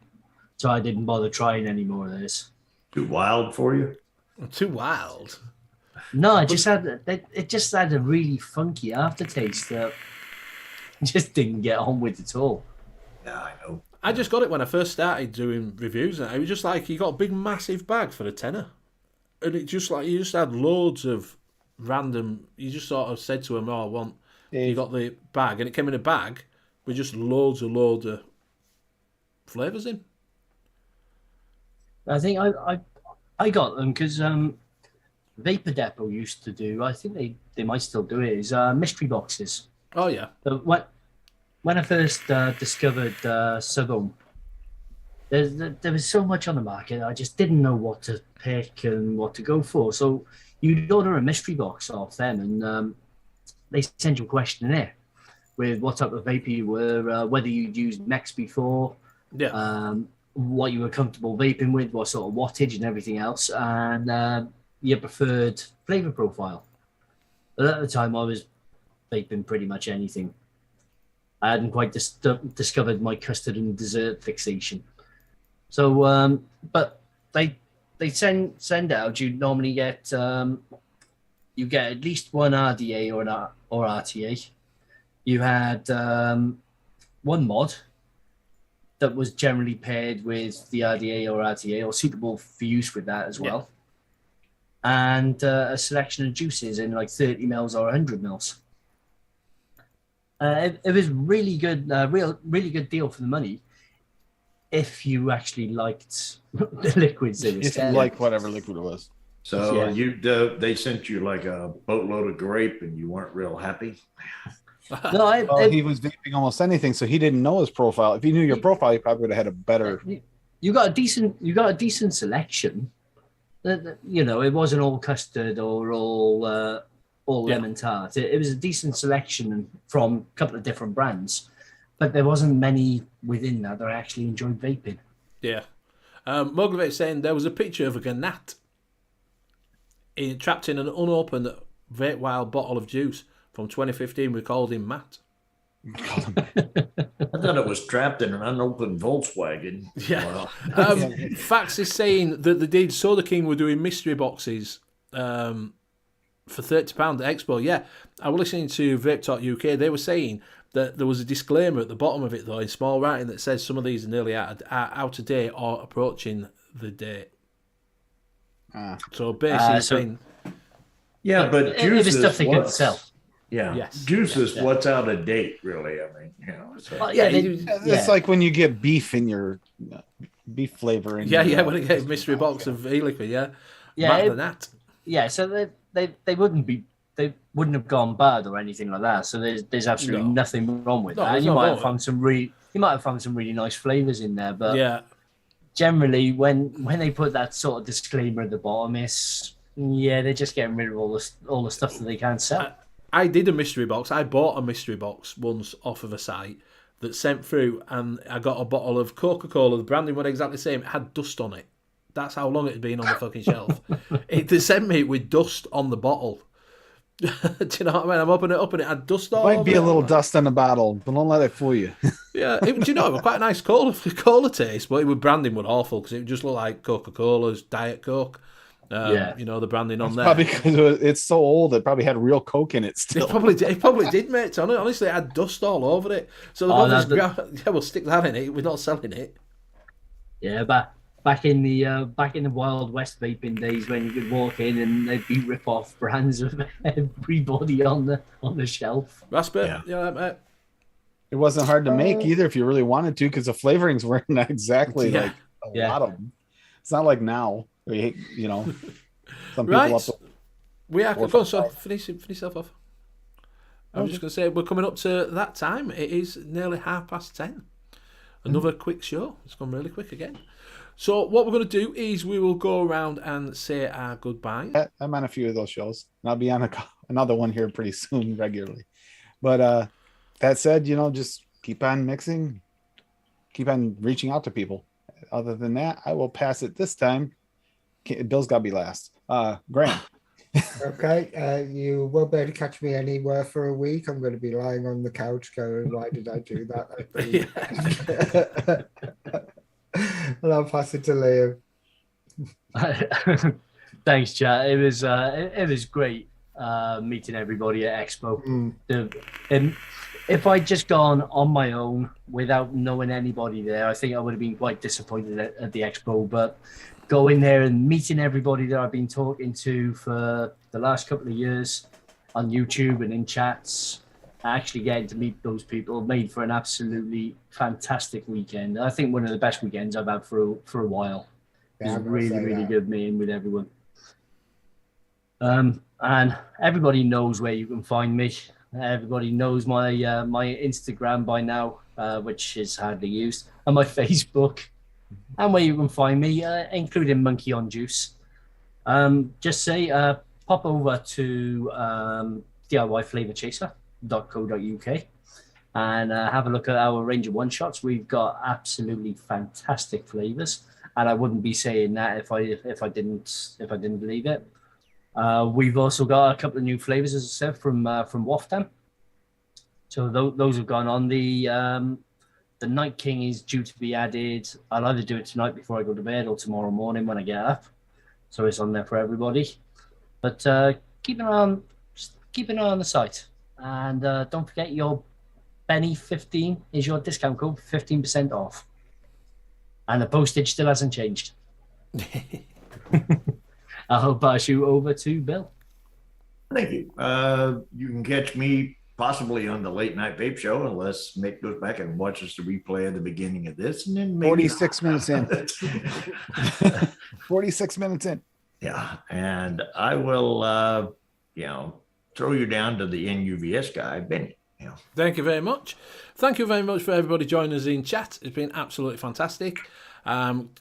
So I didn't bother trying any more of this. Too wild for you? Too wild. No, it just had a really funky aftertaste that I just didn't get on with at all. Yeah, I know. I just got it when I first started doing reviews, and it was just like you got a big massive bag for a tenner, and it just like you just had loads of random. You just sort of said to them, "Oh, I want." You got the bag, and it came in a bag with just loads of flavors in. I think I got them because Vapor Depot used to do. I think they might still do it. Is mystery boxes. Oh yeah. So when I first discovered Southern, there was so much on the market. I just didn't know what to pick and what to go for. So you'd order a mystery box off them, and they send you a questionnaire with what type of vapor you were, whether you'd used Mex before, what you were comfortable vaping with, what sort of wattage and everything else, and your preferred flavor profile. But at the time, I was vaping pretty much anything. I hadn't quite discovered my custard and dessert fixation. So, but they send out. You normally get you get at least one RDA or RTA. You had one mod that was generally paired with the RDA or RTA, or suitable for use with that as well. And a selection of juices in like 30 mils or 100 mils. It was really good, really good deal for the money. if you actually liked the liquids they were If you selling. like whatever liquid it was. So Yeah. they sent you like a boatload of grape, and you weren't real happy. No, Well, he was vaping almost anything, so he didn't know his profile. If he knew your profile, he probably would have had a better. You got a decent selection. You know, it wasn't all custard or all lemon tart. It was a decent selection from a couple of different brands, but there wasn't many within that I actually enjoyed vaping. Yeah. Moglovich saying there was a picture of a gnat trapped in an unopened vape wild bottle of juice from 2015. We called him Matt. I thought it was trapped in an unopened Volkswagen. Yeah. Wow. Fax is saying that the did Soda King were doing mystery boxes for £30 at Expo. Yeah, I was listening to Vape Talk UK. They were saying that there was a disclaimer at the bottom of it, though, in small writing that says some of these are nearly out of date or approaching the date. So basically saying... Yeah, but it juice was is stuff they could what's- sell. Yeah, Yes. juice is what's out of date, really. I mean, you know. So. It's like when you get beef in your beef flavor. In Yeah, your, when it gets mystery box of E-liquid, yeah. Yeah, Matt the Nat. Yeah, so they wouldn't have gone bad or anything like that. So there's absolutely nothing wrong with No, that. there's And you no might wrong have found some really nice flavors in there, but Yeah. generally when they put that sort of disclaimer at the bottom, they're just getting rid of all the stuff that they can't sell. I did a mystery box. I bought a mystery box once off of a site that sent through, and I got a bottle of Coca-Cola. The branding was exactly the same. It had dust on it. That's how long it had been on the fucking shelf. They sent me it with dust on the bottle. Do you know what I mean? I'm opening it up and it had dust all over Might be it. a little dust on the bottle, but don't let it fool you. Yeah, do you know, it was quite a nice cola taste, but branding was awful because it just looked like Coca-Cola's Diet Coke. You know, the branding on there. Probably because it's so old, it probably had real Coke in it still. It probably did, mate. Honestly, it had dust all over it. So we'll stick that in it. We're not selling it. Yeah, back in the Wild West vaping days when you could walk in and they'd be rip off brands of everybody on the shelf. Raspberry, mate. It wasn't hard to make either if you really wanted to, because the flavorings weren't exactly like a lot of them. It's not like now. You know, some people Right. We are going. So finish yourself off. I was just going to say we're coming up to that time. It is nearly 10:30. Another quick show. It's gone really quick again. So what we're going to do is we will go around and say our goodbyes. I'm on a few of those shows, and I'll be on another one here pretty soon regularly. But that said, you know, just keep on mixing, keep on reaching out to people. Other than that, I will pass it this time. Bill's got to be last. Graham. Okay, you won't be able to catch me anywhere for a week. I'm going to be lying on the couch going, why did I do that? And I'll pass it to Liam. Thanks, chat. It was great meeting everybody at Expo. If I'd just gone on my own without knowing anybody there, I think I would have been quite disappointed at the Expo. But going there and meeting everybody that I've been talking to for the last couple of years on YouTube and in chats, actually getting to meet those people made for an absolutely fantastic weekend. I think one of the best weekends I've had for a while. It was really good meeting with everyone. And everybody knows where you can find me. Everybody knows my my Instagram by now, which is hardly used, and my Facebook, and where you can find me, including Monkey on Juice. Just say pop over to DIYFlavorChaser.co.uk and have a look at our range of one-shots. We've got absolutely fantastic flavors, and I wouldn't be saying that if I didn't believe it. We've also got a couple of new flavors, as I said, from Waftam. So those have gone on. The Night King is due to be added. I'll either do it tonight before I go to bed or tomorrow morning when I get up. So it's on there for everybody. But keep an eye on the site, and don't forget your Benny15 is your discount code, 15% off, and the postage still hasn't changed. I'll pass you over to Bill. Thank you. You can catch me possibly on the late night vape show, unless Mick goes back and watches the replay of the beginning of this, and then maybe 46 minutes in. 46 minutes in. Yeah, and I will, throw you down to the NUVS guy, Benny. Yeah. Thank you very much. Thank you very much for everybody joining us in chat. It's been absolutely fantastic.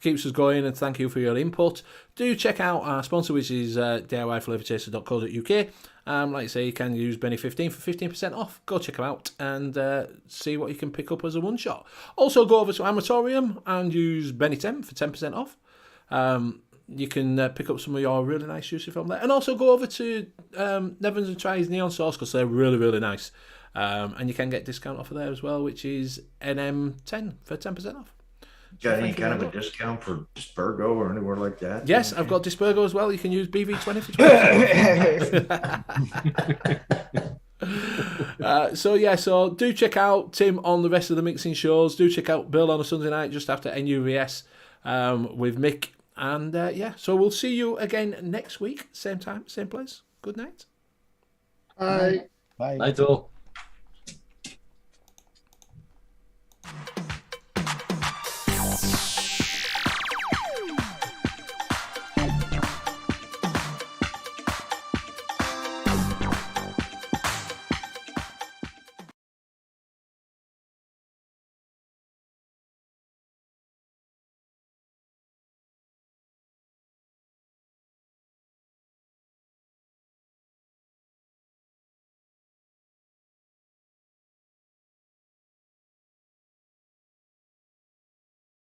Keeps us going, and thank you for your input. Do check out our sponsor, which is DIYFlavorTaster.co.uk. Like I say, you can use Benny15 for 15% off. Go check them out and see what you can pick up as a one-shot. Also, go over to Amatorium and use Benny10 for 10% off. You can pick up some of your really nice juicy from there. And also go over to Nevins and try his Neon Sauce, because they're really, really nice. And you can get discount off of there as well, which is NM10 for 10% off. Got any kind of a discount for Dispergo or anywhere like that? Yes, I've got Dispergo as well. You can use BV20 for 20%. So do check out Tim on the rest of the mixing shows. Do check out Bill on a Sunday night just after NUVS with Mick. And so we'll see you again next week. Same time, same place. Good night. Bye. Bye. Night all.